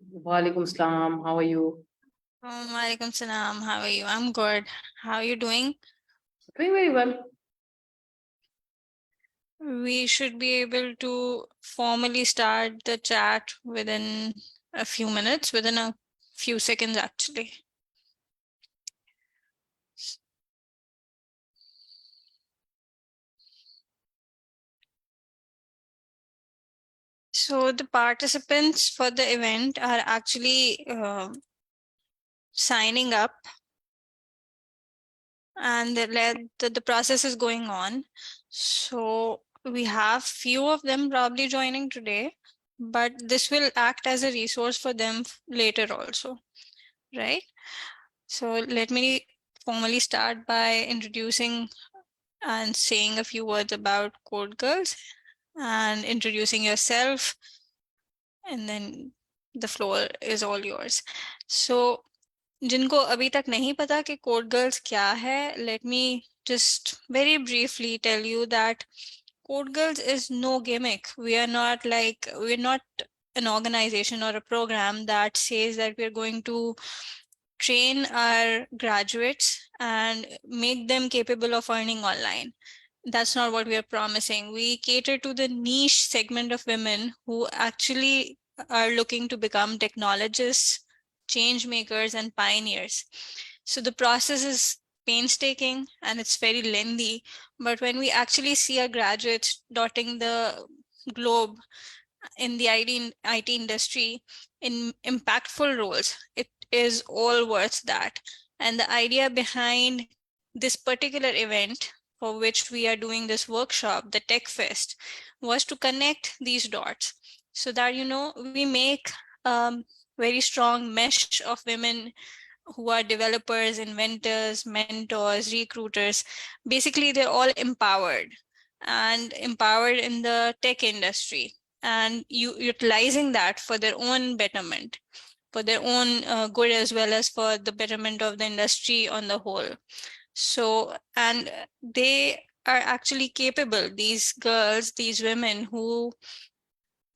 Walaikum Salam. How are you? Walaikum salam. How are you? I'm good. How are you doing? Doing very well. We should be able to formally start the chat within a few minutes, within a few seconds, actually. So, the participants for the event are actually signing up, and the process is going on. So, we have few of them probably joining today, but this will act as a resource for them later also, right? So let me formally start by introducing and saying a few words about Code Girls and introducing yourself, and then the floor is all yours. So जिनको अभी तक नहीं पता कि Code Girls क्या है, let me just very briefly tell you that Code Girls is no gimmick. We're not an organization or a program that says that we're going to train our graduates and make them capable of earning online. That's not what we are promising. We cater to the niche segment of women who actually are looking to become technologists, change makers, and pioneers. So the process is painstaking and it's very lengthy. But when we actually see our graduates dotting the globe in the IT industry in impactful roles, it is all worth that. And the idea behind this particular event for which we are doing this workshop, the Tech Fest, was to connect these dots so that, we make very strong mesh of women who are developers, inventors, mentors, recruiters. Basically, they're all empowered and empowered in the tech industry and utilizing that for their own betterment, for their own good, as well as for the betterment of the industry on the whole. So, and they are actually capable, these girls, these women who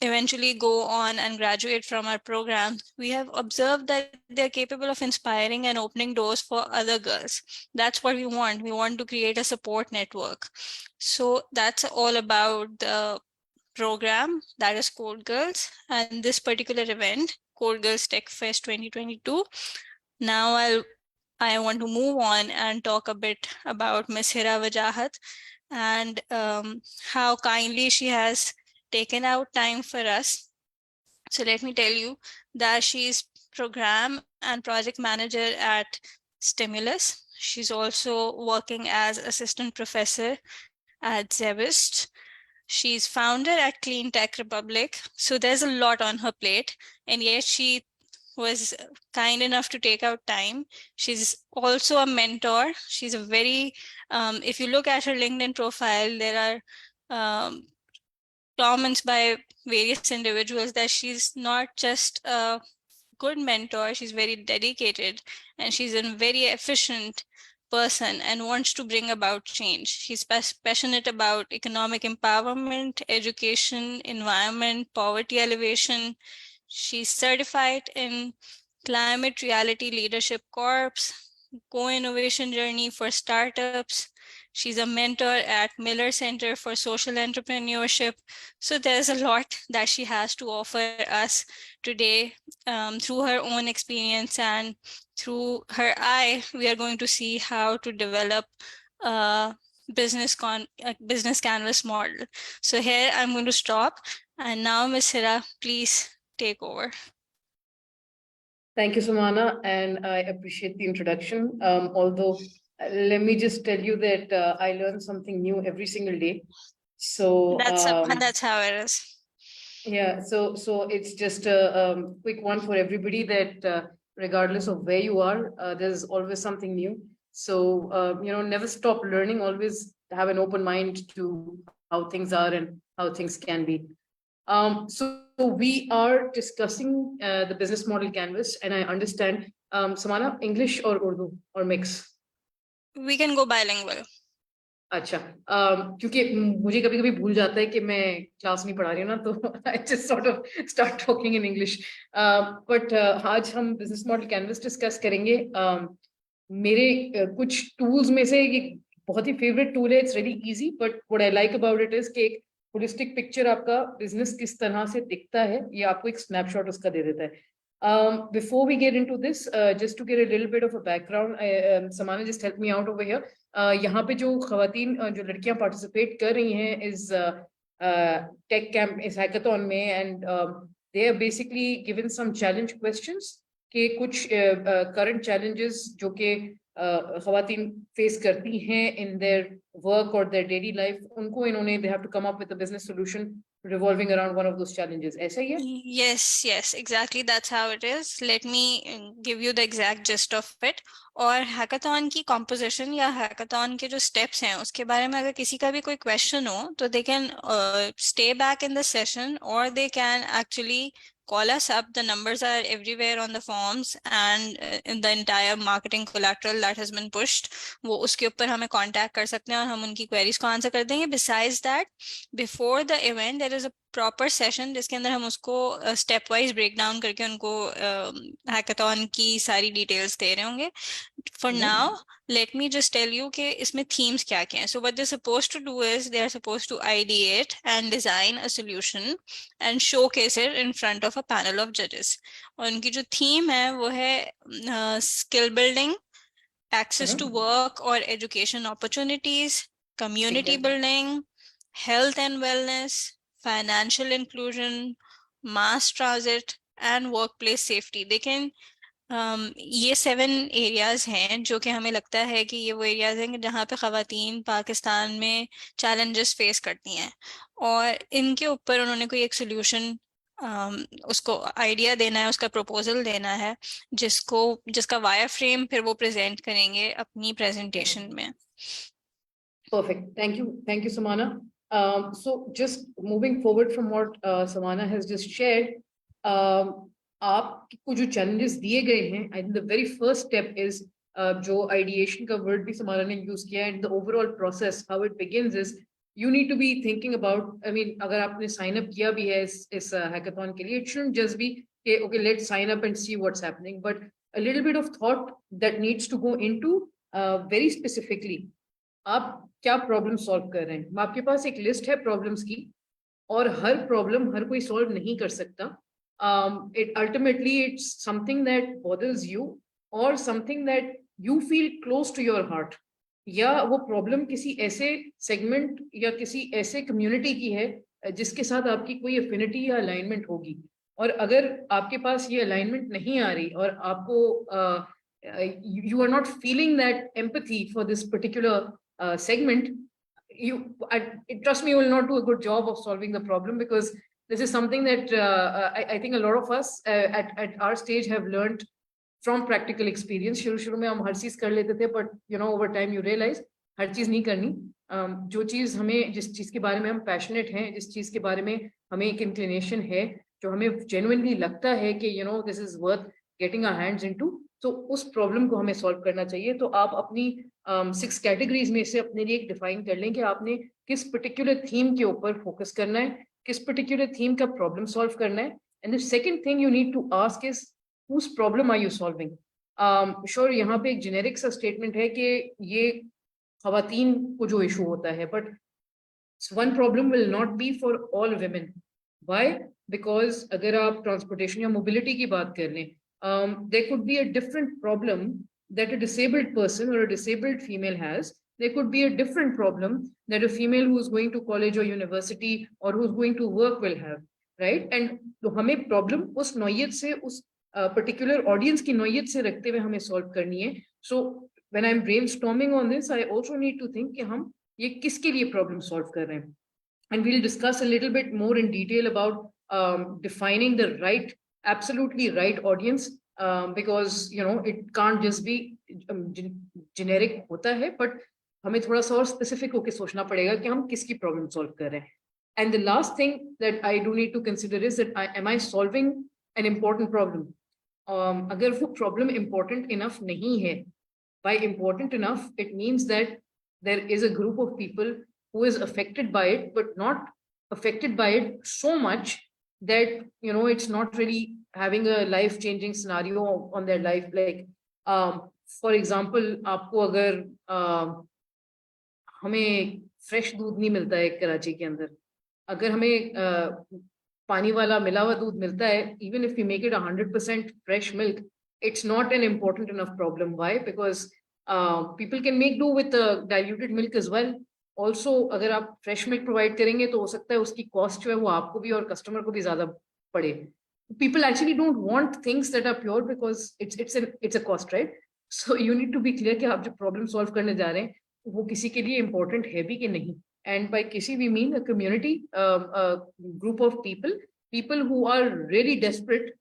eventually go on and graduate from our program, we have observed that they're capable of inspiring and opening doors for other girls. That's what we want. We want to create a support network. So that's all about the program that is Code Girls and this particular event, Code Girls Tech Fest 2022. Now I want to move on and talk a bit about Miss Hira Wajahat and how kindly she has taken out time for us. So let me tell you that she's program and project manager at Stimulus. She's also working as assistant professor at Zevist. She's founder at Clean Tech Republic. So there's a lot on her plate, and yet she was kind enough to take out time. She's also a mentor. She's a very, if you look at her LinkedIn profile, there are comments by various individuals that she's not just a good mentor, she's very dedicated and she's a very efficient person and wants to bring about change. She's passionate about economic empowerment, education, environment, poverty elevation. She's certified in Climate Reality Leadership Corps, Co-Innovation Journey for Startups. She's a mentor at Miller Center for Social Entrepreneurship. So there's a lot that she has to offer us today through her own experience and through her eye. We are going to see how to develop a a business canvas model. So here I'm going to stop. And now, Ms. Hira, please take over. Thank you, Sumana, and I appreciate the introduction. Although, let me just tell you that I learn something new every single day. So, That's how it is. yeah, so it's just a quick one for everybody that regardless of where you are, there's always something new. So, never stop learning. Always have an open mind to how things are and how things can be. So we are discussing the business model canvas, and I understand, Samana, English or Urdu or mix? We can go bilingual. अच्छा, क्योंकि मुझे कभी कभी भूल जाता है कि मैं क्लास नहीं पढ़ा रही हूँ ना, तो I just sort of start talking in English. But आज हम बिजनेस मॉडल कैनवस डिस्कस करेंगे। मेरे कुछ टूल्स में से एक बहुत ही फेवरेट टूल है। It's very easy, but what I like about it is कि एक होलिस्टिक पिक्चर आपका बिजनेस किस तरह से दिखता है, ये आपको एक स्नैपशॉट उसका दे देता है। Before we get into this, just to get a little bit of a background, Samana just help me out over here. यहाँ पे जो खवातीन जो लड़कियां पार्टिसिपेट कर रही हैं इस टेक कैंप, इस हैकाथॉन में, and they are basically given some challenge questions के कुछ करंट चैलेंजेस जो कि खवातीन फेस करती हैं इन देयर वर्क और देयर डेली लाइफ, उनको इन्होंने they have to come up with a business solution revolving around one of those challenges. ऐसा ही है? Yes, exactly. That's how it is. Let me give you the exact gist of it. और hackathon की composition या hackathon के जो steps हैं उसके बारे में अगर किसी का भी कोई क्वेश्चन हो तो they can stay back in the session or they can actually call us up. The numbers are everywhere on the forms and in the entire marketing collateral that has been pushed. वो उसके ऊपर हमें contact कर सकते हैं और हम उनकी queries को answer कर देंगे. Besides that, before the event, there is a proper session जिसके अंदर हम उसको स्टेप वाइज ब्रेक डाउन करके उनको हैकाथॉन की सारी डिटेल्स दे रहे होंगे. For now let me just tell you कि इसमें थीम्स क्या क्या हैं. So what they suppose to do is they are suppose to ideate and design a solution and showcase it in front of a panel of जजेस. और उनकी जो theme है वो है skill building, access to work or education opportunities, community building, health and wellness, financial inclusion, mass transit, and workplace safety. They can ये 7 areas हैं जो कि हमें लगता है कि ये वो एरियाज हैं जहाँ पे ख़वातीन पाकिस्तान में चैलेंजेस फेस करती हैं और इनके ऊपर उन्होंने कोई एक सोल्यूशन उसको आइडिया देना है, उसका प्रपोजल देना है जिसका वायर फ्रेम फिर वो प्रेजेंट करेंगे अपनी प्रेजेंटेशन में. Perfect. Thank you, Samana. So just moving forward from what Samana has just shared, आपको जो challenges दिए गए हैं, I think the very first step is जो ideation का word भी समाना ने use किया, and the overall process, how it begins is you need to be thinking about, I mean, अगर आपने sign up किया भी है इस hackathon के लिए, it shouldn't just be okay, let's sign up and see what's happening, but a little bit of thought that needs to go into very specifically आप क्या प्रॉब्लम सॉल्व कर रहे हैं. आपके पास एक लिस्ट है प्रॉब्लम्स की और हर प्रॉब्लम हर कोई सॉल्व नहीं कर सकता. It ultimately it's something that bothers you और something that you feel close to your heart, या वो प्रॉब्लम किसी ऐसे सेगमेंट या किसी ऐसे कम्युनिटी की है जिसके साथ आपकी कोई अफिनिटी या अलाइनमेंट होगी. और अगर आपके पास ये अलाइनमेंट नहीं आ रही और आपको you are not feeling that empathy for this particular segment, trust me, you will not do a good job of solving the problem, because this is something that I think a lot of us at our stage have learned from practical experience. शुरू में हम हर चीज कर लेते थे, but you know over time you realize हर चीज नहीं करनी. जो चीज हमें, जिस चीज के बारे में हम पैशनेट हैं, जिस चीज के बारे में हमें एक इंक्लिनेशन है, जो हमें जेन्युइनली लगता है कि you know this is worth getting our hands into, तो उस प्रॉब्लम को हमें सॉल्व करना चाहिए. तो आप अपनी 6 कैटेगरीज में से अपने लिए एक डिफाइन कर लें कि आपने किस पर्टिकुलर थीम के ऊपर फोकस करना है, किस पर्टिकुलर थीम का प्रॉब्लम सॉल्व करना है. And the second thing you need to ask is whose problem are you solving. Sure, यहाँ पे एक जेनेरिक सा स्टेटमेंट है कि ये खवातीन को जो इशू होता है, but one problem will not be for all women. Why? Because अगर आप ट्रांसपोर्टेशन या मोबिलिटी की बात कर लें, there could be a different problem that a disabled person or a disabled female has. There could be a different problem that a female who is going to college or university or who is going to work will have, right? And तो हमें problem उस नौयत से, उस particular audience की नौयत से रखते हुए हमें सॉल्व करनी है. So when I am brainstorming on this, I also need to think कि हम ये किसके लिए प्रॉब्लम सॉल्व कर रहे हैं. And we'll discuss a little bit more in detail about defining the right, absolutely right audience, because you know it can't just be generic होता है, but हमें थोड़ा सा और स्पेसिफिक होकर सोचना पड़ेगा कि हम किसकी प्रॉब्लम सॉल्व कर रहे हैं. And the last thing that I do need to consider is that am I solving an important problem? अगर वो प्रॉब्लम important enough नहीं है, by important enough it means that there is a group of people who is affected by it, but not affected by it so much that, you know, it's not really having a life changing scenario on their life. Like, for example, आपको अगर हमें fresh दूध नहीं मिलता है कराची के अंदर, अगर हमें पानी वाला मिला हुआ दूध मिलता है, even if we make it 100% fresh milk, it's not an important enough problem. Why? Because people can make do with diluted milk as well. Also, अगर आप fresh milk provide करेंगे तो हो सकता है उसकी cost जो है वो आपको भी और customer को भी ज़्यादा पड़े. People actually don't want things that are pure because it's a cost, right? So you need to be clear कि आप जो problem solve करने जा रहे हैं वो किसी के लिए important है भी कि नहीं. And by kisi we mean a community, a group of people who are really desperate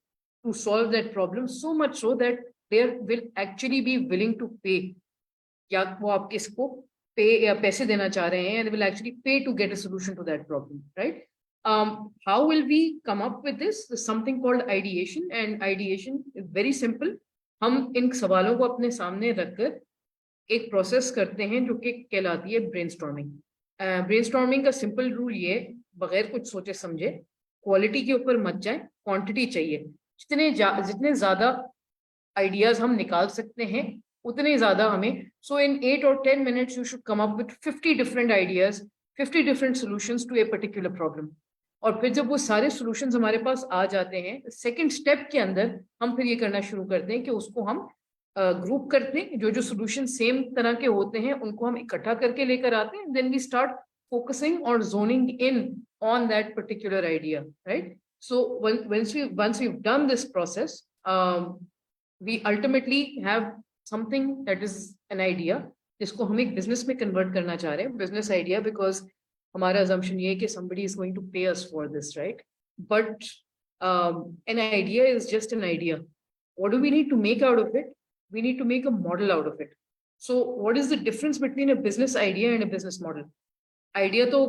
to solve that problem, so much so that they will actually be willing to pay, या वो आप किसको पे या पैसे देना चाह रहे हैं, and will actually pay to get a solution to that problem, right? How will we come up with this? There's something called ideation, and ideation is very simple. हम इन सवालों को अपने सामने रखकर एक प्रोसेस करते हैं जो कि कहलाती है ब्रेनस्टॉर्मिंग. ब्रेनस्टॉर्मिंग का सिंपल रूल ये, बगैर कुछ सोचे समझे, क्वालिटी के ऊपर मत जाए, क्वांटिटी चाहिए. जितने ज्यादा आइडियाज हम निकाल सकते हैं उतने ज्यादा हमें. So in 8 or 10 minutes you should come up with 50 different ideas, 50 different solutions to a particular problem. और फिर जब वो सारे सॉल्यूशंस हमारे पास आ जाते हैं, सेकंड स्टेप के अंदर हम फिर ये करना शुरू करते हैं कि उसको हम ग्रुप करते हैं. जो जो सोल्यूशन सेम तरह के होते हैं उनको हम इकट्ठा करके लेकर आते हैं. देन वी स्टार्ट फोकसिंग और zoning in on that particular idea, right? So once we've done this process, we ultimately have something that is an idea जिसको हम एक बिजनेस में कन्वर्ट करना चाह रहे हैं. बिजनेस आइडिया, बिकॉज हमारा assumption ये है कि somebody is going to pay us for this, right? But an idea is just an idea. What do we need to make out of it? We need to make a model out of it. So what is the difference between a business idea and a business model? Idea तो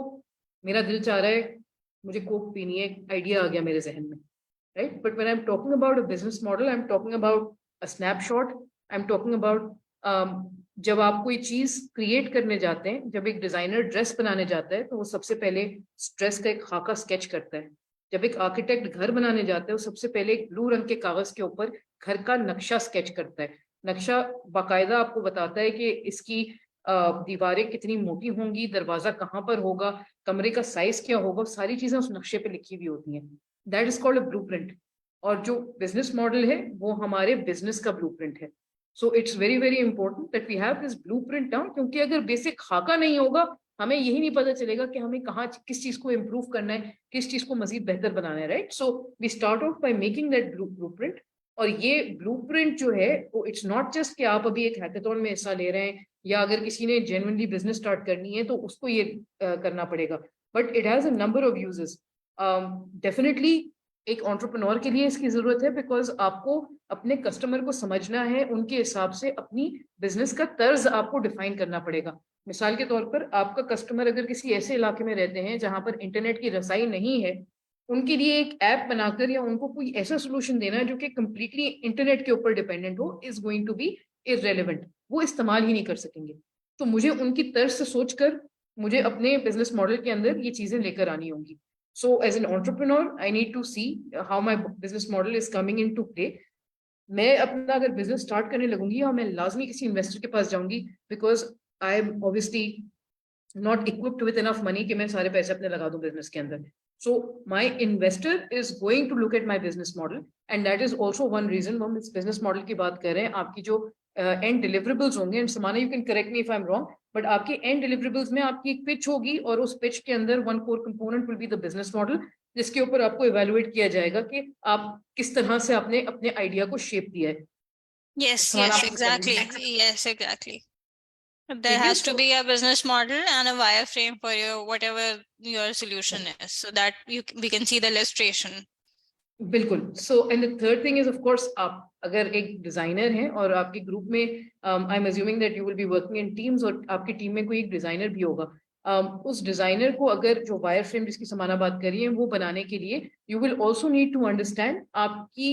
मेरा दिल चाह रहा है मुझे Coke पीनी है, idea आ गया मेरे जहन में, right? But when I'm talking about a business model, I'm talking about a snapshot. I'm talking about जब आप कोई चीज क्रिएट करने जाते हैं, जब एक डिजाइनर ड्रेस बनाने जाता है तो वो सबसे पहले ड्रेस का एक खाका स्केच करता है. जब एक आर्किटेक्ट घर बनाने जाता है वो सबसे पहले एक ब्लू रंग के कागज के ऊपर घर का नक्शा स्केच करता है. नक्शा बाकायदा आपको बताता है कि इसकी दीवारें कितनी मोटी होंगी, दरवाजा कहाँ पर होगा, कमरे का साइज क्या होगा, सारी चीजें उस नक्शे पे लिखी हुई होती हैं. That is called a blueprint. और जो बिजनेस मॉडल है वो हमारे बिजनेस का ब्लूप्रिंट है. So it's very very important that we have this blueprint down, क्योंकि अगर बेसिक खाका नहीं होगा हमें यही नहीं पता चलेगा कि हमें कहाँ किस चीज को इम्प्रूव करना है, किस चीज को मजीद बेहतर बनाना है, right? So we start out by making that blueprint. और ये ब्लूप्रिंट जो है वो इट्स नॉट जस्ट कि आप अभी एक हैकाथॉन में हिस्सा ले रहे हैं या अगर किसी ने जेन्युइनली बिजनेस स्टार्ट करनी है तो उसको ये करना पड़ेगा, but it has a number of uses. Definitely एक एंटरप्रेन्योर के लिए इसकी जरूरत है, बिकॉज आपको अपने कस्टमर को समझना है, उनके हिसाब से अपनी बिजनेस का तर्ज आपको डिफाइन करना पड़ेगा. मिसाल के तौर पर आपका कस्टमर अगर किसी ऐसे इलाके में रहते हैं जहां पर इंटरनेट की रसाई नहीं है, उनके लिए एक ऐप बनाकर या उनको कोई ऐसा सोल्यूशन देना है जो कि कंप्लीटली इंटरनेट के ऊपर डिपेंडेंट हो, is going to be irrelevant. वो इस्तेमाल ही नहीं कर सकेंगे. तो मुझे उनकी तर्ज से सोचकर मुझे अपने बिजनेस मॉडल के अंदर ये चीजें लेकर आनी होंगी. So as an entrepreneur, I need to see how my business model is coming into play. मैं अपना अगर बिजनेस स्टार्ट करने लगूंगी और मैं लाजमी किसी इन्वेस्टर के पास जाऊंगी, because I am obviously not equipped with enough money कि मैं सारे पैसे अपने लगा दूं बिजनेस के अंदर. So my investor is going to look at my business model, and that is also one reason हम इस बिजनेस मॉडल की बात कर रहे हैं. आपकी जो एंड डिलीवरेबल्स होंगे, एंड समाना you can correct me if I am wrong, but आपके एंड डिलीवरेबल्स में आपकी एक पिच होगी और उस पिच के अंदर one core component will be the business model, जिसके ऊपर आपको इवेलुएट किया जाएगा कि आप किस तरह से आपने अपने आइडिया को शेप दिया है. Yes, exactly. Yes, exactly. There has to be a business model and a wireframe for your whatever your solution is, so that we can see the illustration. बिल्कुल. So and the third thing is of course, आप अगर एक designer हैं और आपके group में I am assuming that you will be working in teams, और आपकी टीम में कोई एक डिजाइनर भी होगा, उस डिजाइनर को अगर जो वायर फ्रेम जिसकी समाना बात कर रही है वो बनाने के लिए you will also need to understand आपकी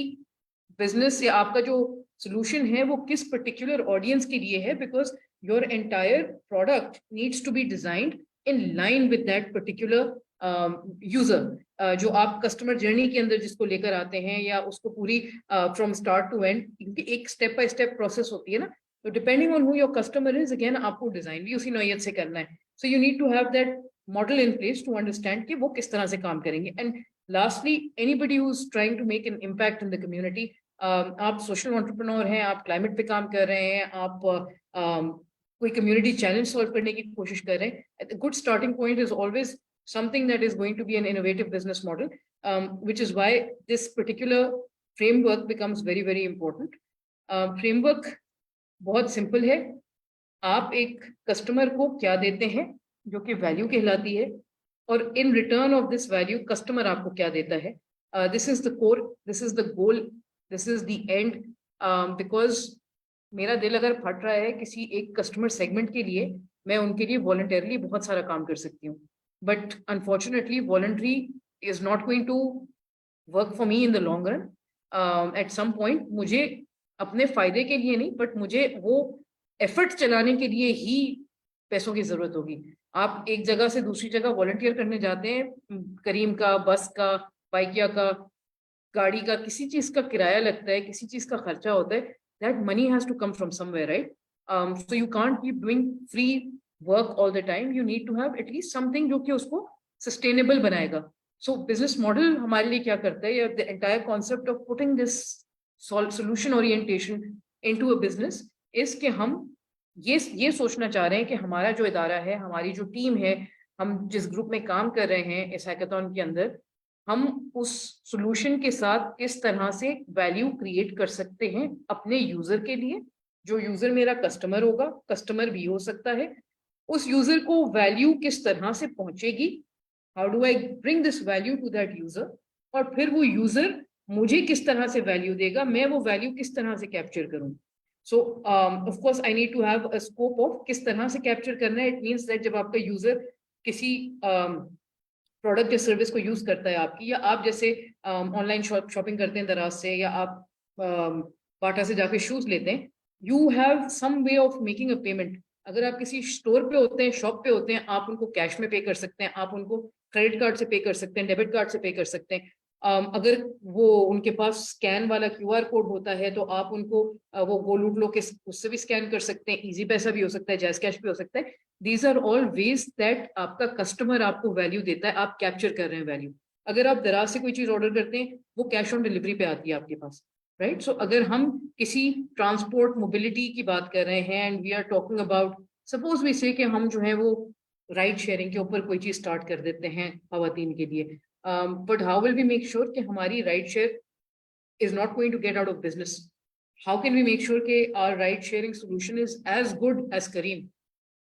बिजनेस या आपका जो सोल्यूशन है वो किस पर्टिकुलर ऑडियंस के लिए है, because your entire product needs to be designed in line with that particular user. जो आप कस्टमर जर्नी के अंदर जिसको लेकर आते हैं या उसको पूरी फ्रॉम स्टार्ट टू एंड, क्योंकि एक स्टेप बाय स्टेप प्रोसेस होती है ना, तो depending on who your customer is, again आपको डिजाइन भी उसी नौयत से करना है. So you need to have that model in place to understand कि वो किस तरह से काम करेंगे. And lastly, anybody who is trying to make an impact in the community, आप सोशल एंटरप्रेन्योर हैं, आप क्लाइमेट पे काम कर रहे हैं, आप कोई कम्युनिटी चैलेंज सॉल्व करने की कोशिश कर रहे हैं, good starting point is always something that is going to be an innovative business model, which is why this particular framework becomes very, very important. Framework बहुत simple है. आप एक customer को क्या देते हैं जो कि value कहलाती है, और in return of this value customer आपको क्या देता है. This is the core, this is the goal, this is the end, because मेरा दिल अगर फट रहा है किसी एक कस्टमर सेगमेंट के लिए, मैं उनके लिए वॉलंटरली बहुत सारा काम कर सकती हूँ. But unfortunately, voluntary is not going to work for me in the long run. At some point, मुझे अपने फायदे के लिए नहीं, but मुझे वो एफर्ट चलाने के लिए ही पैसों की जरूरत होगी. आप एक जगह से दूसरी जगह वॉलंटियर करने जाते हैं, करीम का, बस का, बाइकिया का, गाड़ी का, किसी चीज का किराया लगता है, किसी चीज का खर्चा होता है. That money has to come from somewhere, right? So you can't keep doing free work all the time. You need to have at least something जो कि उसको sustainable बनाएगा. So business model हमारे लिए क्या करता है, या the entire concept of putting this solution orientation into a business is कि हम ये सोचना चाह रहे हैं कि हमारा जो इदारा है, हमारी जो टीम है, हम जिस ग्रुप में काम कर रहे हैं इस हैकाथॉन के अंदर, हम उस सॉल्यूशन के साथ किस तरह से वैल्यू क्रिएट कर सकते हैं अपने यूजर के लिए. जो यूजर मेरा कस्टमर होगा, कस्टमर भी हो सकता है, उस यूजर को वैल्यू किस तरह से पहुंचेगी, how do I bring this value to that user, और फिर वो यूजर मुझे किस तरह से वैल्यू देगा, मैं वो वैल्यू किस तरह से कैप्चर करूं. So of course I need to have a scope of किस तरह से कैप्चर करना है. इट मींस दैट जब आपका यूजर किसी प्रोडक्ट या सर्विस को यूज करता है आपकी, या आप जैसे ऑनलाइन शॉपिंग करते हैं दराज से, या आप बाटा से जाके शूज लेते हैं, you have some way of making a payment. अगर आप किसी स्टोर पे होते हैं, शॉप पे होते हैं, आप उनको कैश में पे कर सकते हैं, आप उनको क्रेडिट कार्ड से पे कर सकते हैं, डेबिट कार्ड से पे कर सकते हैं. अगर वो उनके पास स्कैन वाला क्यूआर कोड होता है तो आप उनको वो गोलूट लो के उससे भी स्कैन कर सकते हैं. इजी पैसा भी हो सकता है, जैज कैश भी हो सकता है. These are all ways that आपका कस्टमर आपको वैल्यू देता है, आप कैप्चर कर रहे हैं वैल्यू. अगर आप दराज से कोई चीज ऑर्डर करते हैं, वो कैश ऑन डिलीवरी पे आती है आपके पास, राइट. सो अगर हम किसी ट्रांसपोर्ट मोबिलिटी की बात कर रहे हैं, and we are talking about, suppose we say कि हम जो है वो राइड शेयरिंग के ऊपर कोई चीज स्टार्ट कर देते हैं खवातीन के लिए, but how will we make sure कि हमारी ride share is not going to get out of business? How can we make sure that our ride sharing solution is as good as Careem?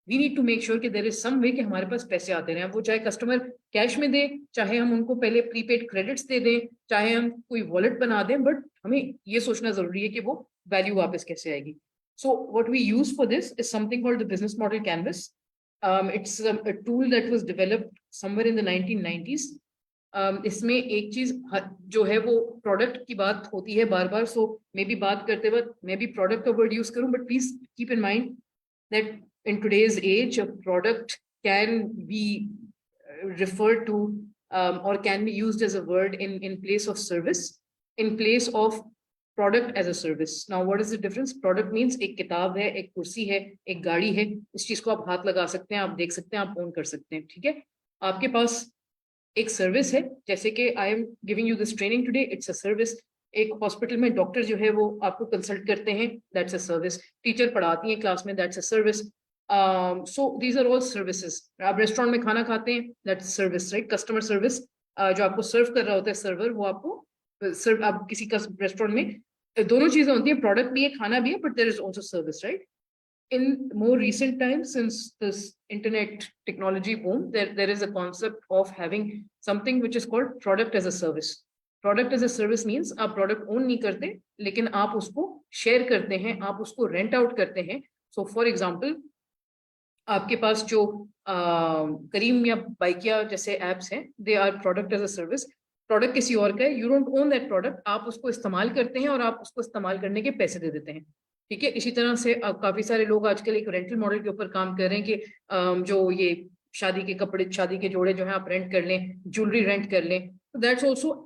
We need to make sure that there is some way कि हमारे पास पैसे आते रहे. वो चाहे customer cash में दे, चाहे हम उनको पहले प्रीपेड क्रेडिट्स दे दें, चाहे हम कोई वॉलेट बना दें, बट हमें ये सोचना जरूरी है कि वो वैल्यू वापस कैसे आएगी. So what we use for this is something called the Business Model Canvas. It's a tool that was developed somewhere in the 1990s. इसमें एक चीज जो है वो प्रोडक्ट की बात होती है बार बार, सो मे बी बात करते वक्त मैं भी प्रोडक्ट का वर्ड यूज करूं, but please keep in mind that in today's age a product can be referred to or can be used as a word in place of service, in place of product as a service. Now what is the difference? Product means एक किताब है, एक कुर्सी है, एक गाड़ी है, इस चीज को आप हाथ लगा सकते हैं, आप देख सकते हैं, आप ओन कर सकते हैं, ठीक है. आपके पास एक सर्विस है, जैसे कि I am giving you this training today, it's a service. एक हॉस्पिटल में डॉक्टर जो है वो आपको कंसल्ट करते हैं, दैट्स अ सर्विस. टीचर पढ़ाती है क्लास में, that's a service. So these are all services. आप रेस्टोरेंट में खाना खाते हैं, that's service, right. Customer service, जो आपको सर्व कर रहा होता है सर्वर, वो आपको सर्व, आप किसी का रेस्टोरेंट में दोनों चीजें होती है, प्रोडक्ट भी है, खाना भी है, but there is also service, right. In more recent times, since this internet technology boom, there is a concept of having something which is called product as a service. Product as a service means आप product own नहीं करते, लेकिन आप उसको share करते हैं, आप उसको rent out करते हैं. So for example, आपके पास जो करीम या बाइकिया जैसे apps हैं, they are product as a service. Product किसी और का है, you don't own that product, आप उसको इस्तेमाल करते हैं और आप उसको इस्तेमाल करने के पैसे दे देते हैं. ठीक है। इसी तरह से काफी सारे लोग आजकल एक रेंटल मॉडल के ऊपर काम कर रहे हैं कि जो ये शादी के कपड़े, शादी के जोड़े जो है आप रेंट कर लें, ज्वेलरी रेंट कर लें, that's also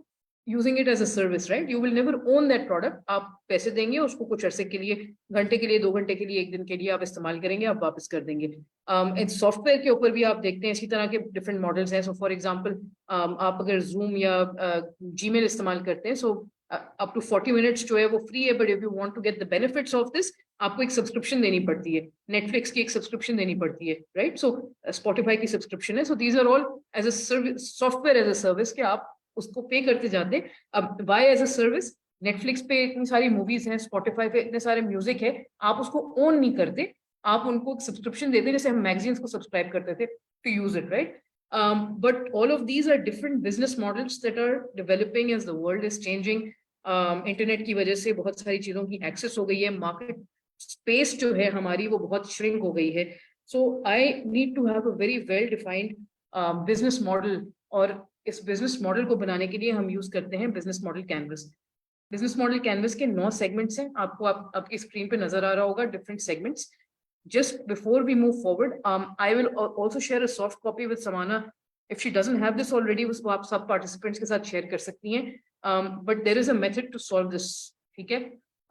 using it as a service, right? You will never own that product, आप पैसे देंगे उसको, कुछ अरसे के लिए, घंटे के लिए, 2 घंटे के लिए, 1 दिन के लिए आप इस्तेमाल करेंगे, आप वापस कर देंगे। सॉफ्टवेयर के ऊपर भी आप देखते हैं इसी तरह के डिफरेंट मॉडल्स हैं। सो फॉर एग्जाम्पल आप अगर जूम या जीमेल इस्तेमाल करते हैं, सो अप टू 40 मिनट्स जो है वो फ्री है, but if you want to get the benefits of this, आपको एक सब्सक्रिप्शन देनी पड़ती है, नेटफ्लिक्स की एक सब्सक्रिप्शन देनी पड़ती है, राइट? सो स्पॉटिफाई की सब्सक्रिप्शन है। So these are all as a service, software as a service, के आप उसको पे करते जाते हैं। अब why as a service? Netflix पे इतनी सारी मूवीज हैं, स्पॉटिफाई पे इतने सारे म्यूजिक है, आप उसको ओन नहीं करते, आप उनको एक सब्सक्रिप्शन देते हैं, जैसे हम मैगजीन्स को सब्सक्राइब करते थे to use it, right? But all of these are different business models that are developing as the world is changing. Internet की वजह से बहुत सारी चीजों की एक्सेस हो गई है, मार्केट स्पेस जो है हमारी वो बहुत श्रिंक हो गई है। So I need to have a very well defined business model, और इस बिजनेस मॉडल को बनाने के लिए हम यूज करते हैं business model canvas. Business model canvas के 9 सेगमेंट्स हैं, आपको आपकी स्क्रीन पे नजर आ रहा होगा different segments. Just before we move forward, I will also share a soft copy with Samana. If she doesn't have this already, उसको आप सब participants के साथ share कर सकती हैं. But there is a method to solve this. ठीक है?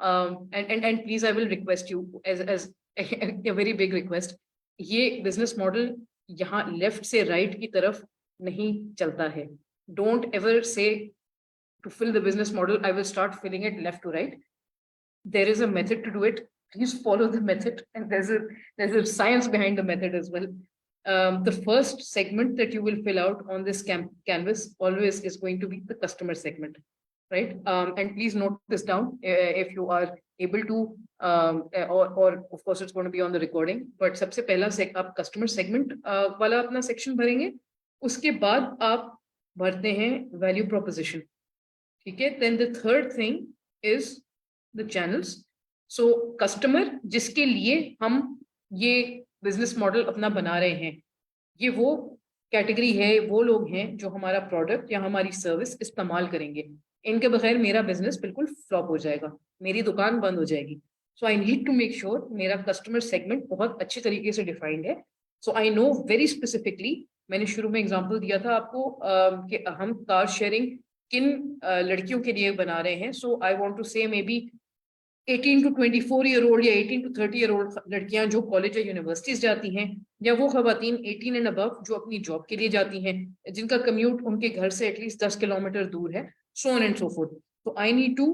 And please, I will request you as a very big request. ये business model यहाँ left से right की तरफ नहीं चलता है. Don't ever say to fill the business model, I will start filling it left to right. There is a method to do it. Please follow the method, and there's a science behind the method as well. The first segment that you will fill out on this canvas always is going to be the customer segment, right? And please note this down if you are able to, or of course it's going to be on the recording. But सबसे पहला आप customer segment वाला अपना section भरेंगे, उसके बाद आप भरते हैं value proposition, ठीक है? Then the third thing is the channels. So customer जिसके लिए हम ये बिजनेस मॉडल अपना बना रहे हैं, ये वो कैटेगरी है, वो लोग हैं जो हमारा प्रोडक्ट या हमारी सर्विस इस्तेमाल करेंगे। इनके बगैर मेरा बिजनेस बिल्कुल फ्लॉप हो जाएगा, मेरी दुकान बंद हो जाएगी। So I need to make sure मेरा कस्टमर सेगमेंट बहुत अच्छी तरीके से डिफाइंड है। So I know very specifically, मैंने शुरू में एग्जाम्पल दिया था आपको कि हम कार शेयरिंग किन लड़कियों के लिए बना रहे हैं। सो आई वॉन्ट टू से may be 18 to 24 year old या 18 to 30 ईयर ओल्ड लड़कियां जो कॉलेज या यूनिवर्सिटीज जाती हैं, या वो खवातीन 18 एंड अबव जो अपनी जॉब के लिए जाती हैं, जिनका कम्यूट उनके घर से एटलीस्ट 10 किलोमीटर दूर है, so on and so forth. तो I need to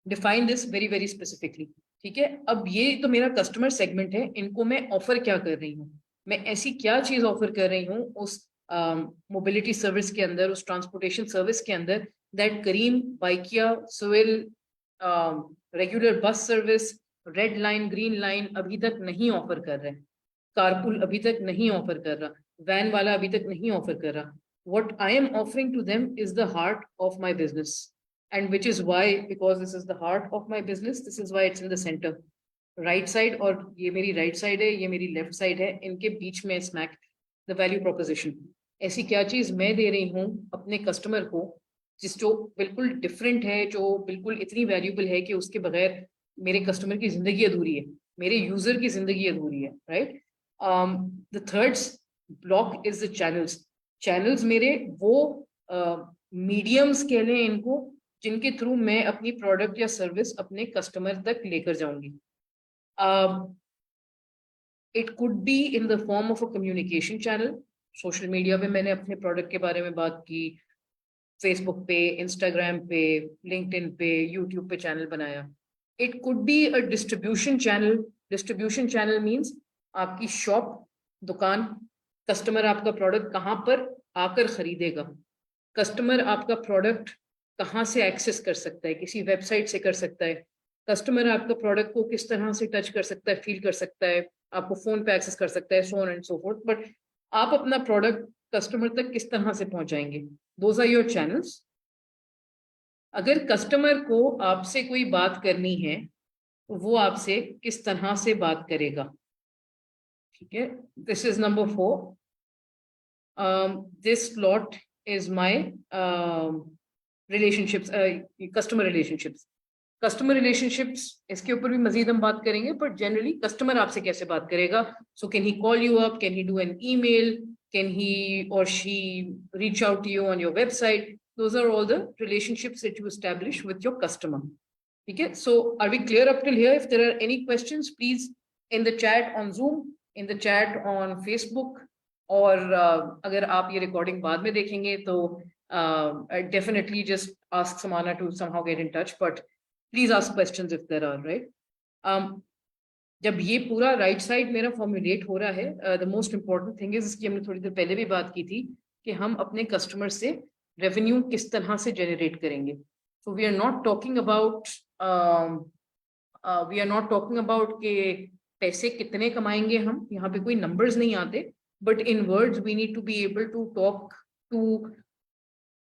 define this very very specifically, ठीक है? अब ये तो मेरा कस्टमर सेगमेंट है, इनको मैं ऑफर क्या कर रही हूँ, मैं ऐसी क्या चीज ऑफर कर रही हूँ उस मोबिलिटी सर्विस के अंदर, उस ट्रांसपोर्टेशन सर्विस के अंदर, that Careem, Bykea, Swvl, regular bus service, red line, green line अभी तक नहीं ऑफर कर रहे, कारपुल अभी तक नहीं ऑफर कर रहा, वैन वाला अभी तक नहीं ऑफर कर रहा। What I am offering to them is the heart of my business, and which is why, because this is the heart of my business, this is why it's in the center. Right side, और ये मेरी right side है, ये मेरी left side है, इनके बीच में smack the value proposition. ऐसी क्या चीज मैं दे रही हूँ अपने कस्टमर को जो बिल्कुल डिफरेंट है, जो बिल्कुल इतनी वैल्यूबल है कि उसके बगैर मेरे कस्टमर की जिंदगी अधूरी है, मेरे यूजर की जिंदगी अधूरी है, right? The third block is the channels. Channels मेरे वो मीडियम्स कह लें इनको, जिनके थ्रू मैं अपनी प्रोडक्ट या सर्विस अपने कस्टमर तक लेकर जाऊंगी। It could be in the form of a communication channel. Social media पे मैंने अपने प्रोडक्ट के बारे में बात की, फेसबुक पे, इंस्टाग्राम पे, लिंक्डइन पे, यूट्यूब पे चैनल बनाया। It could be a distribution channel. Distribution channel means आपकी शॉप, दुकान, कस्टमर आपका प्रोडक्ट कहाँ पर आकर खरीदेगा, कस्टमर आपका प्रोडक्ट कहाँ से एक्सेस कर सकता है, किसी वेबसाइट से कर सकता है, कस्टमर आपका प्रोडक्ट को किस तरह से टच कर सकता है, फील कर सकता है, आपको फोन पे एक्सेस कर सकता है, so on and so fourth. But आप अपना प्रोडक्ट कस्टमर तक किस तरह से पहुंचाएंगे, दोज आर योर चैनल्स। अगर कस्टमर को आपसे कोई बात करनी है तो वो आपसे किस तरह से बात करेगा, ठीक है? This is number 4. This lot is my relationships, customer relationships. Customer relationships, इसके ऊपर भी मजीद हम बात करेंगे, बट जनरली कस्टमर आपसे कैसे बात करेगा. So can he call you up, can he do an email, can he or she reach out to you on your website. Those are all the relationships that you establish with your customer. ठीक है. So are we clear up till here? If there are any questions, please in the chat on Zoom, in the chat on Facebook, और अगर आप ये recording बाद में देखेंगे तो definitely just ask Samana to somehow get in touch, but please ask questions if there are, right. जब ये पूरा राइट साइड मेरा फॉर्मुलेट हो रहा है, the most important thing is, इसकी हमने थोड़ी देर पहले भी बात की थी, कि हम अपने कस्टमर से रेवेन्यू किस तरह से जनरेट करेंगे. So we are not talking about के पैसे कितने कमाएंगे हम, यहाँ पे कोई नंबर्स नहीं आते, but in words we need to be able to talk to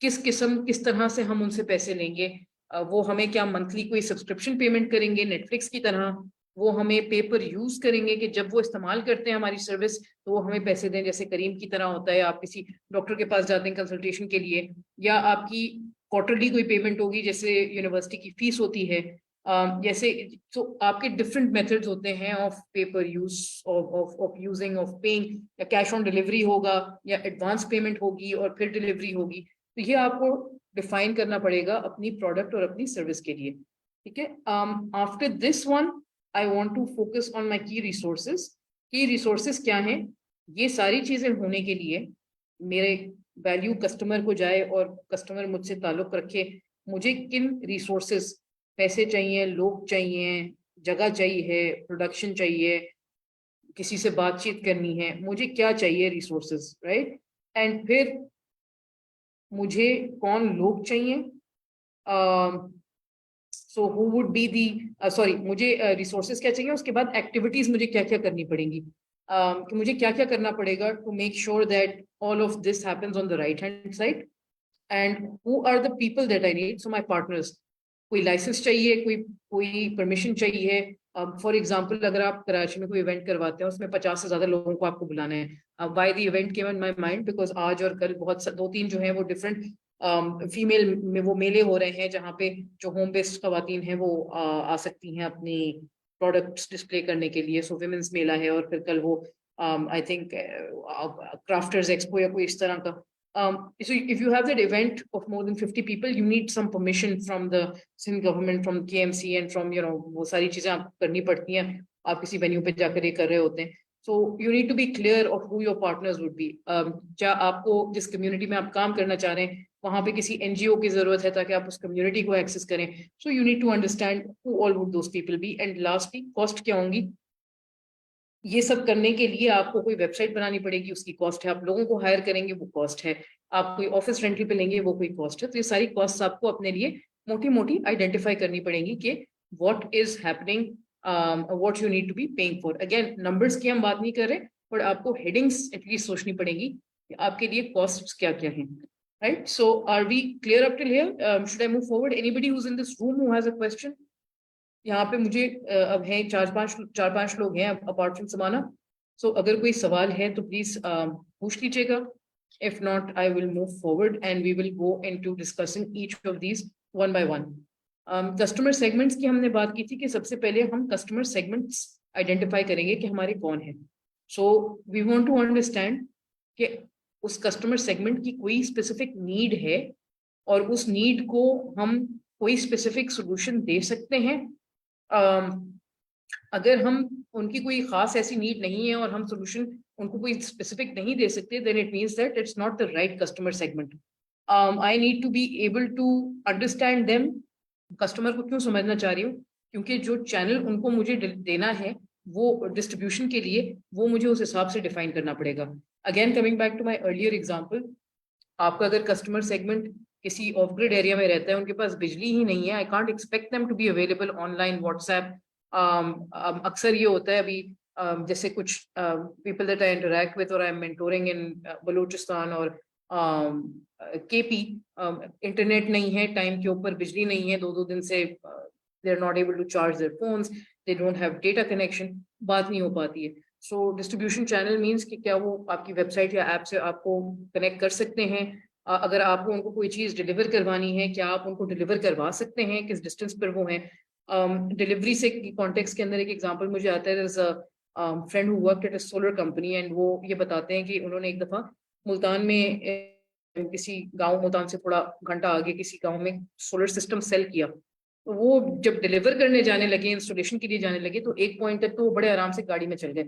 किस तरह से हम उनसे पैसे लेंगे. वो हमें क्या मंथली कोई सब्सक्रिप्शन पेमेंट करेंगे नेटफ्लिक्स की तरह, वो हमें पे पर यूज करेंगे कि जब वो इस्तेमाल करते हैं हमारी सर्विस तो वो हमें पैसे दें, जैसे करीम की तरह होता है, आप किसी डॉक्टर के पास जाते हैं कंसल्टेशन के लिए, या आपकी क्वार्टरली कोई पेमेंट होगी जैसे यूनिवर्सिटी की फीस होती है. जैसे तो आपके डिफरेंट मेथड्स होते हैं of paper use, of using, of paying, या कैश ऑन डिलीवरी होगा, या एडवांस पेमेंट होगी और फिर डिलीवरी होगी. तो ये आपको डिफाइन करना पड़ेगा अपनी प्रोडक्ट और अपनी सर्विस के लिए. ठीक है. After this one I want to focus on my key resources. Key resources क्या हैं? ये सारी चीजें होने के लिए, मेरे वैल्यू कस्टमर को जाए और कस्टमर मुझसे ताल्लुक रखे, मुझे किन रिसोर्सेज, पैसे चाहिए, लोग चाहिए, जगह चाहिए, प्रोडक्शन चाहिए, किसी से बातचीत करनी है, मुझे क्या चाहिए रिसोर्सेज, राइट. एंड फिर मुझे कौन लोग चाहिए, so who would be the, sorry, मुझे रिसोर्सेज क्या चाहिए, उसके बाद एक्टिविटीज मुझे क्या क्या करनी पड़ेंगी, कि मुझे क्या क्या करना पड़ेगा to make sure that all of this happens on the right hand side. And who are the people that I need, so my partners. कोई लाइसेंस चाहिए, कोई परमिशन चाहिए. फॉर एग्जाम्पल, अगर आप कराची में कोई इवेंट करवाते हैं, उसमें 50 से ज्यादा लोगों को आपको बुलाना है. Why the event came in my mind, because आज और कल बहुत 2-3 जो है वो डिफरेंट फीमेल में वो मेले हो रहे हैं, जहाँ पे जो होम बेस्ड खवातीन हैं वो आ सकती हैं अपनी प्रोडक्ट्स डिस्प्ले करने के लिए. सो विमेंस मेला है, और फिर कल वो आई थिंक क्राफ्टर्स एक्सपो या कोई इस तरह का. So if you have that event of more than 50 people, you need some permission from the Sindh government, from KMC, and from, you know, वो सारी चीजें आपको करनी पड़ती हैं. आप किसी वेन्यू पे जाकर ये कर रहे होते हैं. So you need to be clear of who your partners would be. क्या आपको जिस कम्युनिटी में आप काम करना चाह रहे हैं वहां पे किसी NGO की जरूरत है ताकि आप उस कम्युनिटी को एक्सेस करें. So you need to understand who all would those people be. And lastly, cost क्या होंगी. ये सब करने के लिए आपको कोई वेबसाइट बनानी पड़ेगी, उसकी कॉस्ट है. आप लोगों को हायर करेंगे, वो कॉस्ट है. आप कोई ऑफिस रेंटल पे लेंगे, वो कोई कॉस्ट है. तो ये सारी कॉस्ट आपको अपने लिए मोटी मोटी आइडेंटिफाई करनी पड़ेगी कि what is happening, what you need to be paying for. Again, numbers की हम बात नहीं कर रहे, बट आपको हेडिंग्स एटलीस्ट सोचनी पड़ेगी कि आपके लिए कॉस्ट क्या क्या है. Right. So are we clear up till here? Should I move forward? Anybody who is in this room who has a question? यहाँ पे मुझे अब है 4-5 लोग हैं अपार्ट फ्रॉम समाना. सो अगर कोई सवाल है तो प्लीज पूछ लीजिएगा. If not, I will move forward and we will go into discussing each of these one by one. Customer segments की हमने बात की थी कि सबसे पहले हम कस्टमर सेगमेंट्स आइडेंटिफाई करेंगे कि हमारे कौन है. So we want to understand कि उस कस्टमर सेगमेंट की कोई स्पेसिफिक नीड है और उस नीड को हम कोई स्पेसिफिक सोल्यूशन दे सकते हैं. अगर हम उनकी कोई खास ऐसी नीड नहीं है और हम सोल्यूशन उनको कोई स्पेसिफिक नहीं दे सकते, then it means that it's not the right customer segment. I need to be able to understand them. Customer को क्यों समझना चाह रही हूँ? क्योंकि जो चैनल उनको मुझे देना है वो डिस्ट्रीब्यूशन के लिए, वो मुझे उस हिसाब से डिफाइन करना पड़ेगा. Again, coming back to my earlier example, आपका अगर कस्टमर सेगमेंट किसी ऑफ ग्रिड एरिया में रहता है, उनके पास बिजली ही नहीं है, I can't expect them to be available online WhatsApp. अक्सर ये होता है अभी, जैसे कुछ people that I interact with और I am mentoring in Balochistan और KP, इंटरनेट नहीं है टाइम के ऊपर, बिजली नहीं है 2-2 दिन से, they are not able to charge their phones, they don't have data connection, बात नहीं हो पाती है. सो डिस्ट्रीब्यूशन चैनल मीन्स कि क्या वो आपकी वेबसाइट या ऐप से आपको कनेक्ट कर सकते हैं. अगर आपको उनको कोई चीज़ डिलीवर करवानी है, क्या आप उनको डिलीवर करवा सकते हैं, किस डिस्टेंस पर वो हैं. डिलीवरी से कॉन्टेक्स्ट के अंदर एक एग्जांपल मुझे आता है, friend who worked at a solar company, and वो ये बताते हैं कि उन्होंने एक दफा मुल्तान में किसी गांव, मुल्तान से थोड़ा घंटा आगे किसी गांव में सोलर सिस्टम सेल किया। तो वो जब डिलीवर करने जाने लगे, इंस्टॉलेशन के लिए जाने लगे, तो एक पॉइंट तक तो वो बड़े आराम से गाड़ी में चल गए।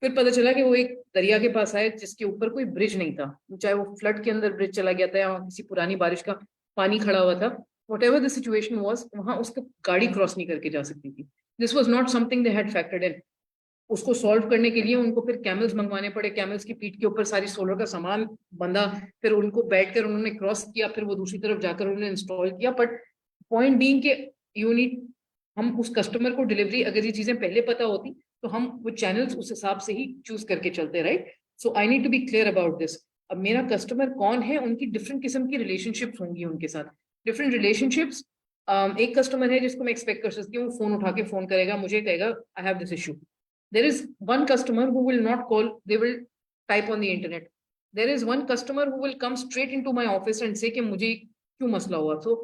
फिर पता चला कि वो एक दरिया के पास आए जिसके ऊपर कोई ब्रिज नहीं था, चाहे वो फ्लड के अंदर ब्रिज चला गया था या किसी पुरानी बारिश का पानी खड़ा हुआ था, what ever the situation was, वहां उसका गाड़ी क्रॉस नहीं करके जा सकती थी। This was not something they had factored इन। उसको सॉल्व करने के लिए उनको फिर कैमल्स मंगवाने पड़े, कैमल्स की पीठ के ऊपर सारी सोलर का सामान बंधा, फिर उनको बैठकर उन्होंने क्रॉस किया, फिर वो दूसरी तरफ जाकर उन्होंने इंस्टॉल किया। बट पॉइंट बीइंग के यू नीड, हम उस कस्टमर को डिलीवरी, अगर ये चीजें पहले पता होती तो हम वो चैनल्स उस हिसाब से ही चूज करके चलते, right. So I need to be clear about this. अब मेरा कस्टमर कौन है, उनकी डिफरेंट किस्म की रिलेशनशिप्स होंगी उनके साथ, डिफरेंट रिलेशनशिप्स। एक कस्टमर है जिसको मैं एक्सपेक्ट कर सकती हूँ फोन उठा के फोन करेगा, मुझे कहेगा I have this issue. There is one customer who will not call, they will type on the internet. There is one customer who will come straight into my office and say कि मुझे क्यों मसला हुआ। So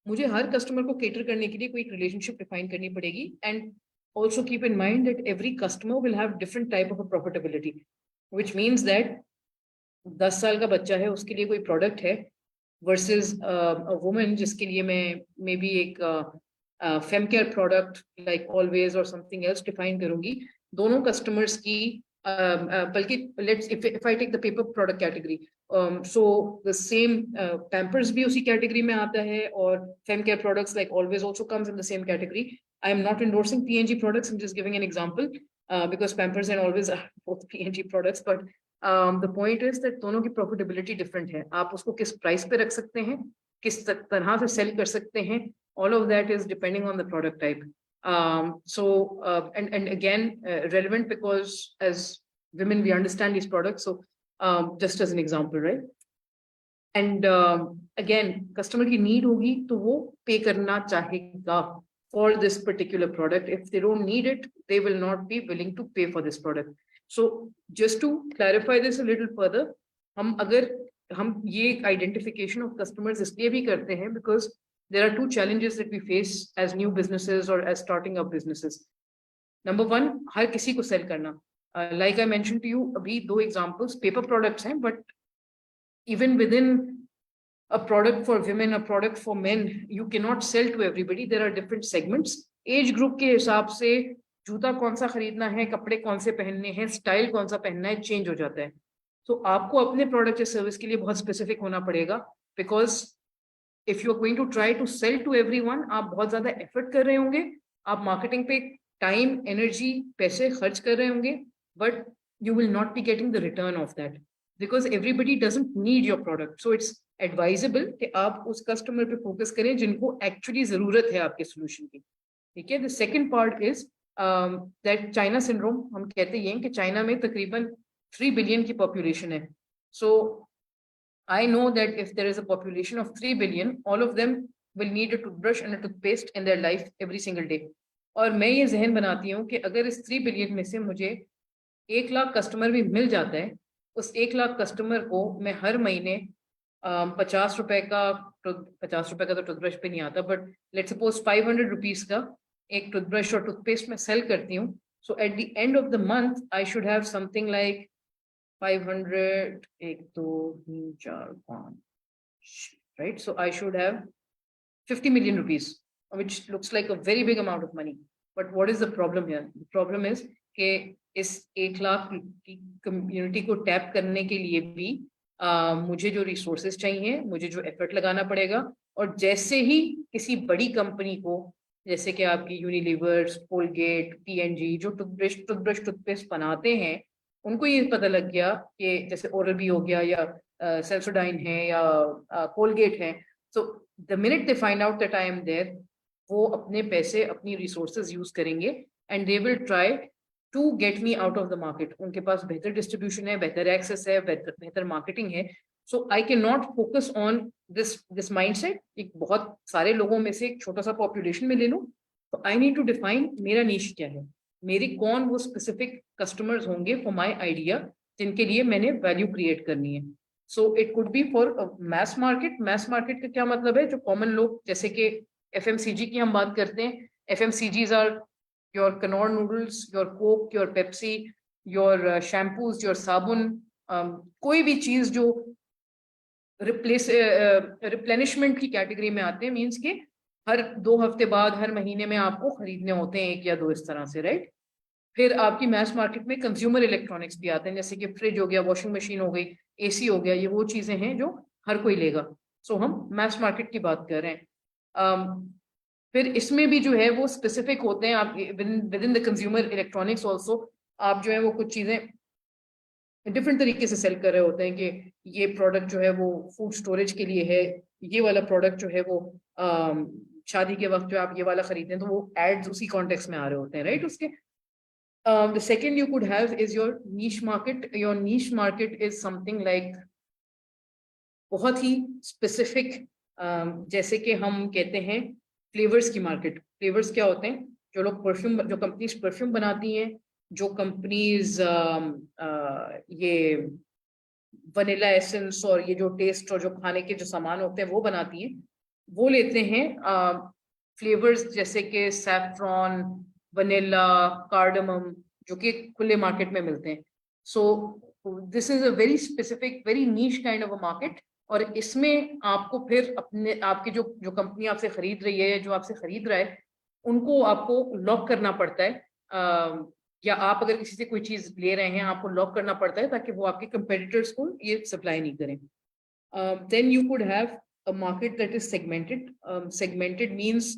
मुझे हर customer को cater करने के लिए कोई एक रिलेशनशिप डिफाइन करनी पड़ेगी। And also keep in mind that every customer will have different type of a profitability, which means that 10 साल का बच्चा है उसके लिए कोई प्रोडक्ट है वर्सेस वुमेन जिसके लिए मैं मे बी एक fem care product like Always और समथिंग एल्स डिफाइन करूंगी। दोनों कस्टमर्स की बल्कि let's if I take the paper product category, so the same Pampers भी उसी कैटेगरी में आता है और fem care products like Always also comes in the same category. I am not endorsing PNG products, I'm just giving an example because Pampers and Always are both PNG products, but the point is that दोनों की profitability different है। आप उसको किस price पे रख सकते हैं, किस तरह से सेल कर सकते हैं, all of that is depending on the product type. And again relevant because as women we understand these products, so just as an example, right? And again customer की need होगी तो वो पे करना चाहेगा for this particular product. If they don't need it, they will not be willing to pay for this product. So just to clarify this a little further, हम ये identification of customers इसलिए भी करते हैं because there are two challenges that we face as new businesses or as starting up businesses. Number one, हर किसी को sell करना, like I mentioned to you अभी 2 examples paper products हैं, but even within a product for women, a product for men, you cannot sell to everybody. There are different segments. Age group के हिसाब से जूता कौन सा खरीदना है, कपड़े कौन से पहनने हैं, स्टाइल कौन सा पहनना है, चेंज हो जाता है। तो आपको अपने प्रोडक्ट या सर्विस के लिए बहुत स्पेसिफिक होना पड़ेगा, because if you are going to try to sell to everyone, आप बहुत ज्यादा एफर्ट कर रहे होंगे, आप मार्केटिंग पे टाइम, एनर्जी, पैसे खर्च कर रहे होंगे, but you will not be getting the return of that because everybody doesn't need your product. So it's advisable कि आप उस कस्टमर पे फोकस करें जिनको एक्चुअली जरूरत है आपके सोल्यूशन की, ठीक है। The second part is that China syndrome, हम कहते हैं कि चाइना में तकरीबन 3 बिलियन की पॉपुलेशन है। So I know that if there is a population of 3 billion, all of them will need a toothbrush and a toothpaste in their life every single day. और मैं ये जहन बनाती हूँ कि अगर इस 3 बिलियन में से मुझे 1 लाख कस्टमर भी मिल जाता है, उस 1 लाख कस्टमर को मैं हर महीने 50 रुपए का, 50 रुपए का तो टूथब्रश पे नहीं आता, बट लेट सपोज 500 रुपीज का एक टूथब्रश और टूथपेस्ट में सेल करती हूँ। So at the end of the month I should have something like 500, 1 2 3 4 5, right. So I should have 50 million rupees, which looks like a very big amount of money. But what is the problem here? The problem is कि इस 1 लाख की community को tap करने के लिए भी मुझे जो रिसोर्सेज चाहिए, मुझे जो एफर्ट लगाना पड़ेगा, और जैसे ही किसी बड़ी कंपनी को, जैसे कि आपकी यूनिलीवर, कोलगेट, पीएनजी, जो टूथब्रश टूथपेस्ट बनाते हैं, उनको ये पता लग गया कि जैसे ओरल बी हो गया या सेंसोडाइन है या कोलगेट है, so the minute they find out that I am there, वो अपने पैसे, अपनी रिसोर्सेज यूज करेंगे and they will try to get me out of the market. उनके पास बेहतर डिस्ट्रीब्यूशन है, बेहतर एक्सेस है, बेहतर मार्केटिंग है। So I can not focus on this mindset. एक बहुत सारे लोगों में से एक छोटा सा पॉपुलेशन में ले लूं, तो आई नीड टू डिफाइन मेरा नीश क्या है, मेरी कौन वो स्पेसिफिक कस्टमर्स होंगे फॉर माई आइडिया जिनके लिए मैंने वैल्यू क्रिएट करनी है। So it could be for mass market. Mass market का क्या मतलब है? जो कॉमन लोग, जैसे कि FMCG की हम बात करते हैं, FMCGs are your Knorr noodles, your Coke, your Pepsi, your shampoos, your साबुन, कोई भी चीज जो रिप्लेनिशमेंट की कैटेगरी में आते हैं, मीन्स कि हर 2 हफ्ते बाद, हर महीने में आपको खरीदने होते हैं 1 या 2 इस तरह से, राइट। फिर आपकी मैस मार्केट में कंज्यूमर इलेक्ट्रॉनिक्स भी आते हैं, जैसे कि फ्रिज हो गया, वॉशिंग मशीन हो गई, AC हो गया, ये वो चीजें हैं जो हर कोई लेगा। सो हम मैस मार्केट की बात कर रहे हैं। फिर इसमें भी जो है वो स्पेसिफिक होते हैं, आप with in the consumer electronics also आप जो है वो कुछ चीजें डिफरेंट तरीके से सेल कर रहे होते हैं कि ये प्रोडक्ट जो है वो फूड स्टोरेज के लिए है, ये वाला प्रोडक्ट जो है वो शादी के वक्त जो आप ये वाला खरीदते हैं, तो वो एड्स उसी कॉन्टेक्स्ट में आ रहे होते हैं, राइट। उसके the second you could have is your niche market. Your niche market is something like बहुत ही स्पेसिफिक, जैसे कि हम कहते हैं फ्लेवर्स की मार्केट। फ्लेवर्स क्या होते हैं? जो लोग परफ्यूम, जो कंपनीज परफ्यूम बनाती हैं, जो कंपनीज ये वनीला एसेंस और ये जो टेस्ट और जो खाने के जो सामान होते हैं वो बनाती हैं, वो लेते हैं फ्लेवर्स जैसे कि सैफ्रॉन, वनीला, कार्डमम, जो कि खुले मार्केट में मिलते हैं। So this is a very specific, very niche kind of a market. और इसमें आपको फिर अपने आपकी जो जो कंपनी आपसे खरीद रही है, जो आपसे खरीद रहा है, उनको आपको लॉक करना पड़ता है, या आप अगर किसी से कोई चीज ले रहे हैं आपको लॉक करना पड़ता है ताकि वो आपके कंपेटिटर्स को ये सप्लाई नहीं करें। Then you could have a market that is segmented. Segmented means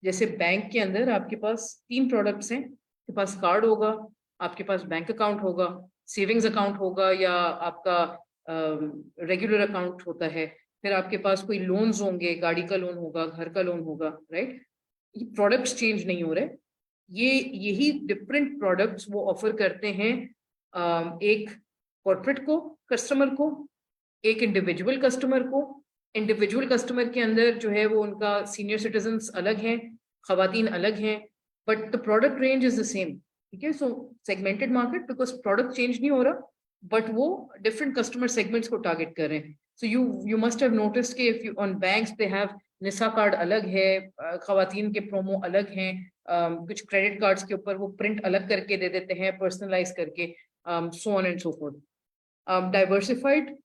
जैसे बैंक के अंदर आपके पास 3 प्रोडक्ट्स हैं, आपके पास कार्ड होगा, आपके पास बैंक अकाउंट होगा, सेविंग्स अकाउंट होगा, या आपका रेगुलर अकाउंट होता है, फिर आपके पास कोई लोन्स होंगे, गाड़ी का लोन होगा, घर का लोन होगा, राइट। ये प्रोडक्ट्स चेंज नहीं हो रहे, ये यही डिफरेंट प्रोडक्ट्स वो ऑफर करते हैं एक कॉर्पोरेट को, कस्टमर को, एक इंडिविजुअल कस्टमर को। इंडिविजुअल कस्टमर के अंदर जो है वो उनका सीनियर सिटीजन्स अलग हैं, खवातीन अलग हैं, but the product range is the same, ठीक है। So segmented market because product change नहीं हो रहा, बट वो डिफरेंट कस्टमर सेगमेंट्स को टारगेट कर रहे हैं। So you must have noticed कि if you on banks they have निसा कार्ड अलग है, खवातीन के प्रोमो अलग हैं, कुछ क्रेडिट कार्ड्स के ऊपर वो प्रिंट अलग करके दे देते हैं, पर्सनलाइज करके, so on and so forth. Diversified,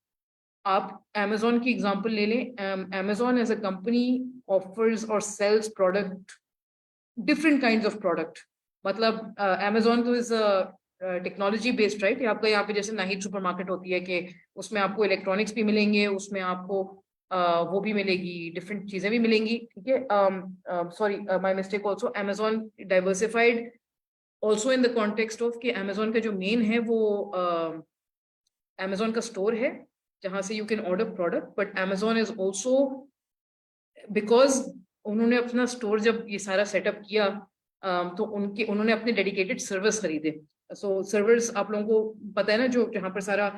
आप Amazon की एग्जांपल ले लें। Amazon as a company offers और sells product, different kinds of product. मतलब Amazon तो इज टेक्नोलॉजी बेस्ड, राइट। आपका यहाँ पे जैसे नाहिद सुपरमार्केट होती है कि उसमें आपको इलेक्ट्रॉनिक्स भी मिलेंगे, उसमें आपको वो भी मिलेगी, डिफरेंट चीजें भी मिलेंगी, ठीक है। Sorry, my mistake. Also Amazon diversified also in the context of कि Amazon का जो मेन है वो Amazon का स्टोर है जहां से you can order product, but Amazon is also, because उन्होंने अपना स्टोर जब ये सारा सेटअप किया, तो उन्होंने अपने डेडिकेटेड सर्वर्स खरीदे। सो सर्वर्स आप लोगों को पता है ना, जो जहाँ पर सारा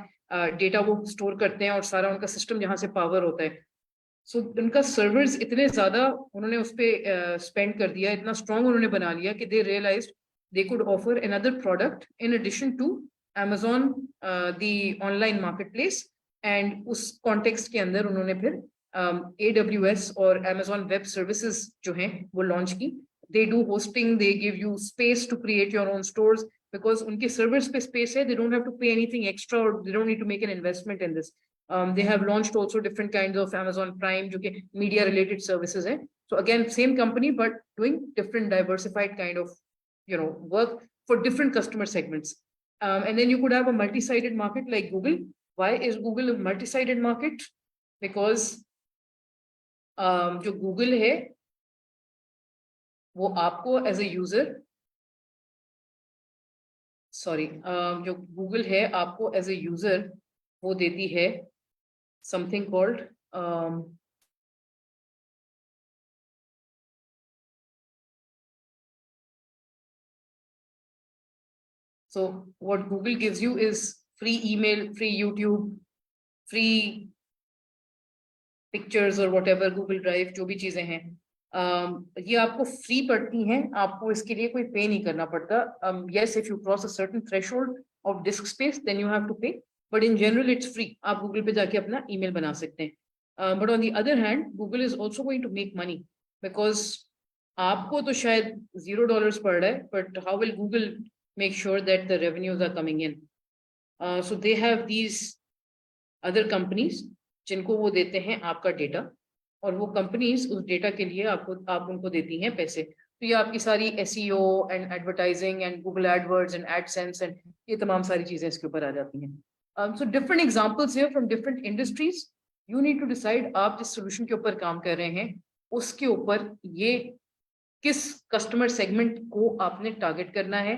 डेटा वो स्टोर करते हैं और सारा उनका सिस्टम जहाँ से पावर होता है। सो उनका सर्वर्स इतने ज्यादा उन्होंने उस पर स्पेंड कर दिया, इतना स्ट्रॉन्ग उन्होंने बना लिया कि दे realised they could offer another product in addition to Amazon the online marketplace, and उस context के अंदर उन्होंने फिर AWS और Amazon Web Services जो हैं वो launch की। they do hosting, they give you space to create your own stores because उनके servers पे space है, they don't have to pay anything extra or they don't need to make an investment in this. They have launched also different kinds of Amazon Prime जो कि media related services है। So again same company but doing different diversified kind of work for different customer segments. And then you could have a multi-sided market like Google. Why is Google a multi-sided market? Because जो Google है वो आपको as a user, जो Google है आपको as a user वो देती है something called so what Google gives you is free email, free YouTube, free pictures or whatever, Google Drive, जो भी चीजें हैं, ये आपको फ्री पड़ती हैं, आपको इसके लिए कोई पे नहीं करना पड़ता। yes, if you cross a certain threshold of disk space then you have to pay, but in general it's free। आप Google पे जाके अपना email बना सकते हैं। But on the other hand Google is also going to make money because आपको तो शायद $0 पड़ रहा है, but how will Google make sure that the revenues are coming in? So they have these other companies जिनको वो देते हैं आपका डेटा, और वो कंपनीज उस डेटा के लिए आप उनको देती हैं पैसे। तो ये आपकी सारी SEO and advertising and Google AdWords and AdSense and ये तमाम सारी चीजें इसके ऊपर आ जाती हैं। So different examples here from different industries. You need to decide आप जिस सोल्यूशन के ऊपर काम कर रहे हैं उसके ऊपर ये किस कस्टमर सेगमेंट को आपने टारगेट करना है।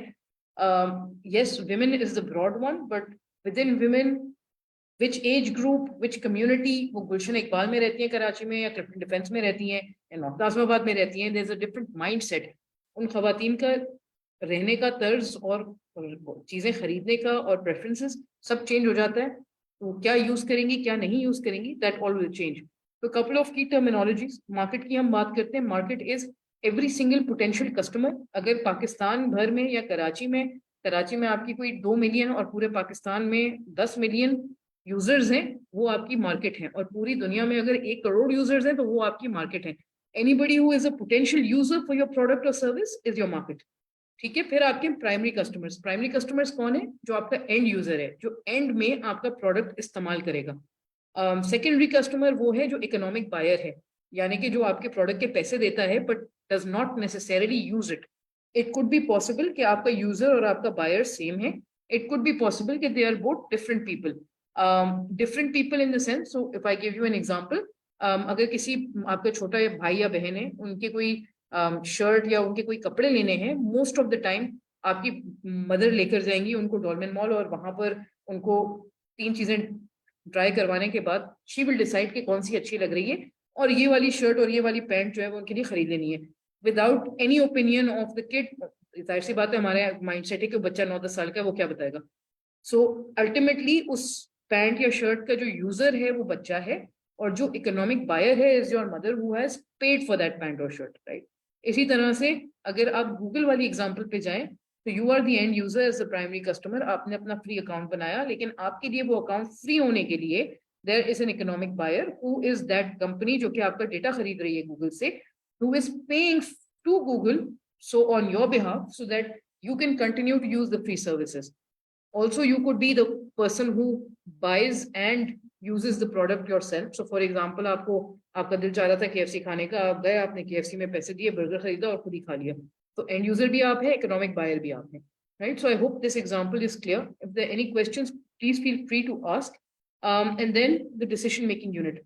Yes, women is the broad one, but within women which age group, which community, वो गुलशन इकबाल में रहती हैं कराची में, या क्रिप्टन डिफेंस में रहती हैं, या नॉर्थ नाज़िमाबाद में रहती हैं, there is a different mindset. उन खवातीन का रहने का तर्ज और चीज़ें खरीदने का और प्रेफरेंसेस सब चेंज हो जाता है। तो क्या यूज़ करेंगी क्या नहीं यूज़ करेंगी, दैट ऑल विल चेंज। तो कपल ऑफ की टर्मिनोलॉजीज। मार्केट की हम बात करते हैं, market is every single potential customer. अगर पाकिस्तान भर में या कराची में आपकी कोई 2 मिलियन और पूरे पाकिस्तान में 10 मिलियन यूजर्स हैं, वो आपकी मार्केट है। और पूरी दुनिया में अगर 1 करोड़ यूजर्स हैं तो वो आपकी मार्केट है। Anybody who is a potential user for your product और सर्विस इज योर मार्केट। ठीक है, फिर आपके प्राइमरी कस्टमर्स कौन है? जो आपका एंड यूजर है, जो एंड में आपका प्रोडक्ट इस्तेमाल करेगा। सेकेंडरी कस्टमर वो है जो इकोनॉमिक बायर है, यानी कि जो आपके प्रोडक्ट के पैसे देता है but does not necessarily use it. It could be possible कि आपका यूजर और आपका बायर सेम है, इट कुड बी पॉसिबल कि they are both different people. Different people in the sense, so if I give you an example, अगर किसी आपका छोटा भाई या बहन है, उनके कोई शर्ट या उनके कोई कपड़े लेने हैं, मोस्ट ऑफ द टाइम आपकी मदर लेकर जाएंगी उनको डॉलमेन मॉल, और वहां पर उनको 3 चीजें ट्राई करवाने के बाद शी विल डिसाइड कि कौन सी अच्छी लग रही है, और ये वाली शर्ट और ये वाली पैंट जो है वो उनके लिए खरीद लेनी है, without any opinion of the kid. जाहिर सी बात है, हमारे माइंड सेट है कि बच्चा 9-10 साल का है, वो क्या बताएगा। सो अल्टीमेटली उस पैंट या शर्ट का जो यूजर है वो बच्चा है, और जो इकोनॉमिक बायर है is your mother who has paid for that pant और शर्ट, राइट। इसी तरह से अगर आप गूगल वाली एग्जांपल पे जाएं, तो you are the end user as the primary customer. आपने अपना फ्री अकाउंट बनाया, लेकिन आपके लिए वो अकाउंट फ्री होने के लिए there is an economic buyer who is that company जो कि आपका डेटा खरीद रही है गूगल से, who is paying to Google so on your behalf, so that you can continue to use the free services. Also, you could be the person who buys and uses the product yourself. So for example, आपको आपका दिल चाह रहा था KFC खाने का, आप गए, आपने KFC में पैसे दिए, बर्गर खरीदा और खुद ही खा लिया। तो एंड यूजर भी आप है, इकोनॉमिक बायर भी आप है, right. So I hope this example is clear. If there any questions please feel free to ask. And then the decision making unit,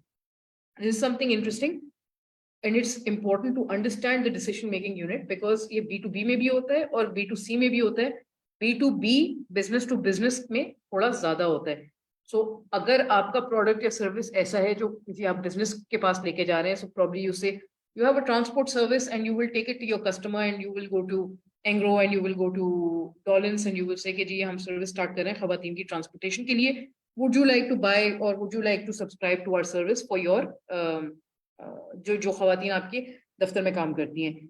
this is something interesting and it's important to understand the decision making unit, because ये B2B में भी होता है और B2C में भी होता है। B2B बिजनेस टू बिजनेस में थोड़ा ज्यादा होता है। सो अगर आपका प्रोडक्ट या सर्विस ऐसा है जो किसी आप बिजनेस के पास लेके जा रहे हैं, सो प्रॉब्ली यू से you have a transport service and you will take it to your customer and you will go to Engro and you will go to Dollins and you will say कि जी हम service start कर रहे हैं खवातीन की transportation के लिए, would you like to buy or would you like to subscribe to our service for your जो खवातीन आपके दफ्तर में काम करती हैं।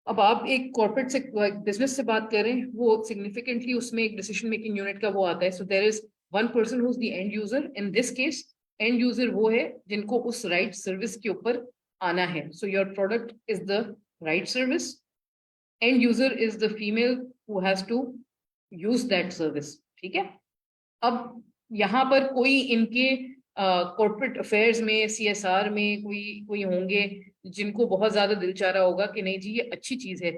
अब आप एक कॉर्पोरेट से बिजनेस से बात कर रहे हैं, वो सिग्निफिकेंटली उसमें एक डिसीजन मेकिंग यूनिट का वो आता है। So there is one person who is the end user. In this case end user वो है जिनको उस राइट सर्विस के ऊपर आना है। So your product is the right service, end user is the female who has to use that service. ठीक है, अब यहाँ पर कोई इनके कॉर्पोरेट अफेयर्स में, CSR में कोई होंगे जिनको बहुत ज्यादा दिल चाह रहा होगा कि नहीं जी ये अच्छी चीज है,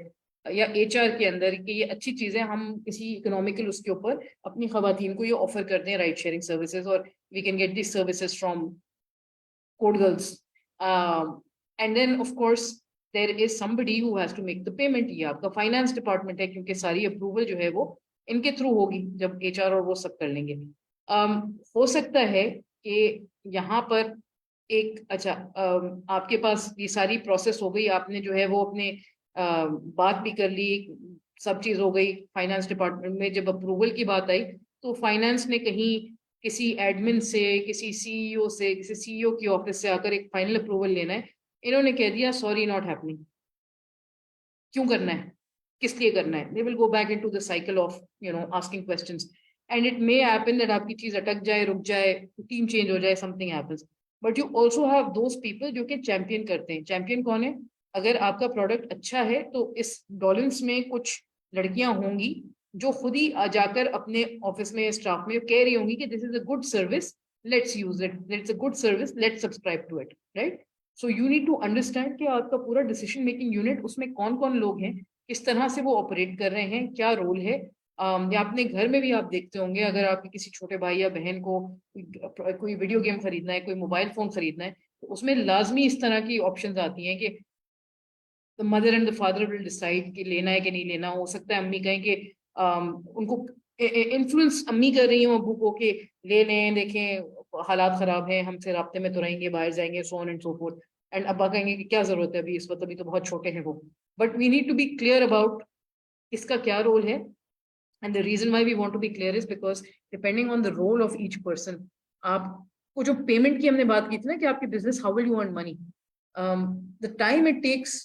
या HR के अंदर कि ये अच्छी चीज है, हम किसी इकोनॉमिकल उसके ऊपर अपनी खवातीन को ये ऑफर करते हैं राइड शेयरिंग सर्विसेज, और we can get this services from code girls. And then of course there is somebody who has to make the payment. ये आपका फाइनेंस डिपार्टमेंट है, क्योंकि सारी अप्रूवल जो है वो इनके थ्रू होगी जब HR और वो सब कर लेंगे। हो सकता है कि यहाँ पर एक अच्छा आपके पास ये सारी प्रोसेस हो गई, आपने जो है वो अपने बात भी कर ली, सब चीज हो गई। फाइनेंस डिपार्टमेंट में जब अप्रूवल की बात आई, तो फाइनेंस ने कहीं किसी एडमिन से, किसी CEO से, किसी CEO की ऑफिस से आकर एक फाइनल अप्रूवल लेना है, इन्होंने कह दिया सॉरी नॉट हैपनिंग। क्यों करना है, किस लिए करना है? They will go back into the cycle of asking questions, and it may happen that आपकी चीज अटक जाए, रुक जाए, टीम चेंज हो जाए, something happens. But you also have those people जो कि चैंपियन करते हैं। चैंपियन कौन है? अगर आपका प्रोडक्ट अच्छा है तो इस डॉलेंस में कुछ लड़कियां होंगी जो खुद ही जाकर अपने ऑफिस में स्टाफ में कह रही होंगी कि this is a good service, let's use it, it's a good service, let's subscribe to it, right? So you need to understand कि आपका पूरा डिसीजन मेकिंग यूनिट, उसमें कौन कौन लोग हैं, किस तरह से वो ऑपरेट कर रहे हैं, क्या रोल है। या अपने घर में भी आप देखते होंगे, अगर आपके किसी छोटे भाई या बहन को कोई वीडियो गेम खरीदना है, कोई मोबाइल फोन खरीदना है, तो उसमें लाजमी इस तरह की ऑप्शंस आती हैं कि the mother and the father will decide कि लेना है कि नहीं लेना। हो सकता है अम्मी कहें कि उनको इन्फ्लुएंस अम्मी कर रही हूँ अबू को कि ले लें, देखें हालात खराब हैं, हमसे राब्ते में तो रहेंगे, बाहर जाएंगे, सो on and so fourth. And अब्बा कहेंगे कि क्या जरूरत है अभी इस वक्त, अभी तो बहुत छोटे हैं वो। But we need to be clear about इसका क्या रोल है। And the reason why we want to be clear is because depending on the role of each person, आप वो जो पेमेंट की हमने बात की थी ना कि आपकी business how will you earn money, the time it takes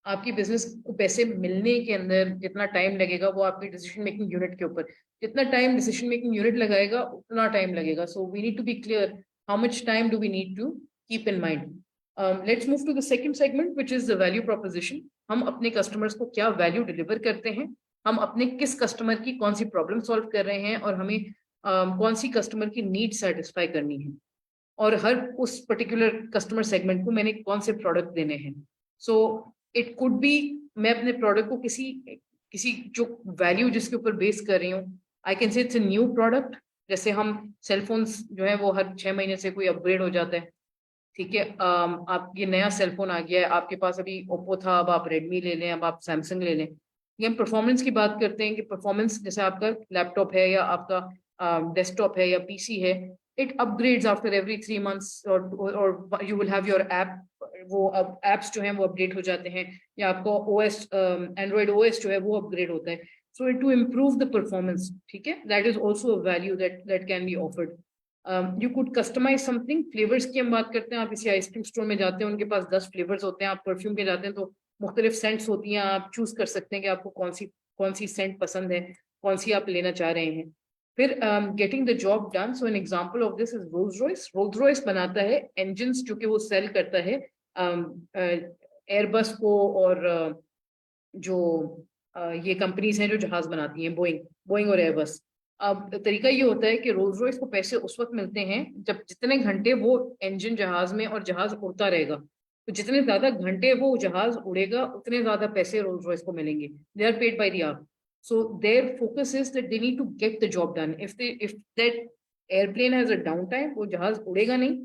आपकी बिजनेस को पैसे मिलने के अंदर जितना टाइम लगेगा वो आपकी डिसीजन मेकिंग यूनिट के ऊपर, जितना टाइम डिसीजन मेकिंग यूनिट लगाएगा उतना टाइम लगेगा। So we need to be clear how much time do we need to keep in mind. Let's move to the second segment which is the value proposition. हम अपने customers को क्या value deliver करते हैं, हम अपने किस कस्टमर की कौन सी प्रॉब्लम सॉल्व कर रहे हैं, और हमें कौन सी कस्टमर की नीड सेटिस्फाई करनी है, और हर उस पर्टिकुलर कस्टमर सेगमेंट को मैंने कौन से प्रोडक्ट देने हैं। सो इट कुड बी, मैं अपने प्रोडक्ट को किसी किसी जो वैल्यू जिसके ऊपर बेस कर रही हूँ, I can say it's a new product. जैसे हम सेलफोन्स जो है वो हर 6 महीने से कोई अपग्रेड हो जाता है, ठीक है। आप ये नया सेलफोन आ गया है, आपके पास अभी ओप्पो था, अब आप रेडमी ले लें, अब आप सैमसंग ले लें। ये हम परफॉर्मेंस की बात करते हैं कि परफॉर्मेंस जैसे आपका लैपटॉप है या आपका डेस्कटॉप है या पीसी है, it upgrades after every 3 months, और you will have your app, वो अब एप्स जो हैं वो अपडेट हो जाते हैं, या आपका ओएस एंड्रॉइड ओएस जो है वो अपग्रेड होता है। So to improve the performance, ठीक है, that is also a value that can be offered. You could customize something. Flavours की हम बात करते हैं, आप किसी आइसक्रीम स्टोर में जाते हैं, उनके पास 10 फ्लेवर्स होते हैं, आप परफ्यूम के जाते हैं तो मुख्तलिफ सेंट्स होती हैं, आप चूज कर सकते हैं कि आपको कौन सी सेंट पसंद है, कौन सी आप लेना चाह रहे हैं। फिर getting the job done. So an example of this is Rolls Royce. Rolls Royce बनाता है इंजन जो कि वो सेल करता है एयरबस को, और जो ये कंपनीज हैं जो जहाज बनाती हैं, बोइंग बोइंग और एयरबस। अब तरीका ये होता है कि रोल्स रॉयस को पैसे उस वक्त मिलते हैं जब जितने घंटे वो इंजन जहाज में और जहाज उड़ता रहेगा, तो जितने ज्यादा घंटे वो जहाज उड़ेगा उतने ज्यादा पैसे रोल्स रॉयस को मिलेंगे। They are paid by the hour. So their focus is that they need to get the job done. If that airplane has a downtime, वो जहाज उड़ेगा नहीं,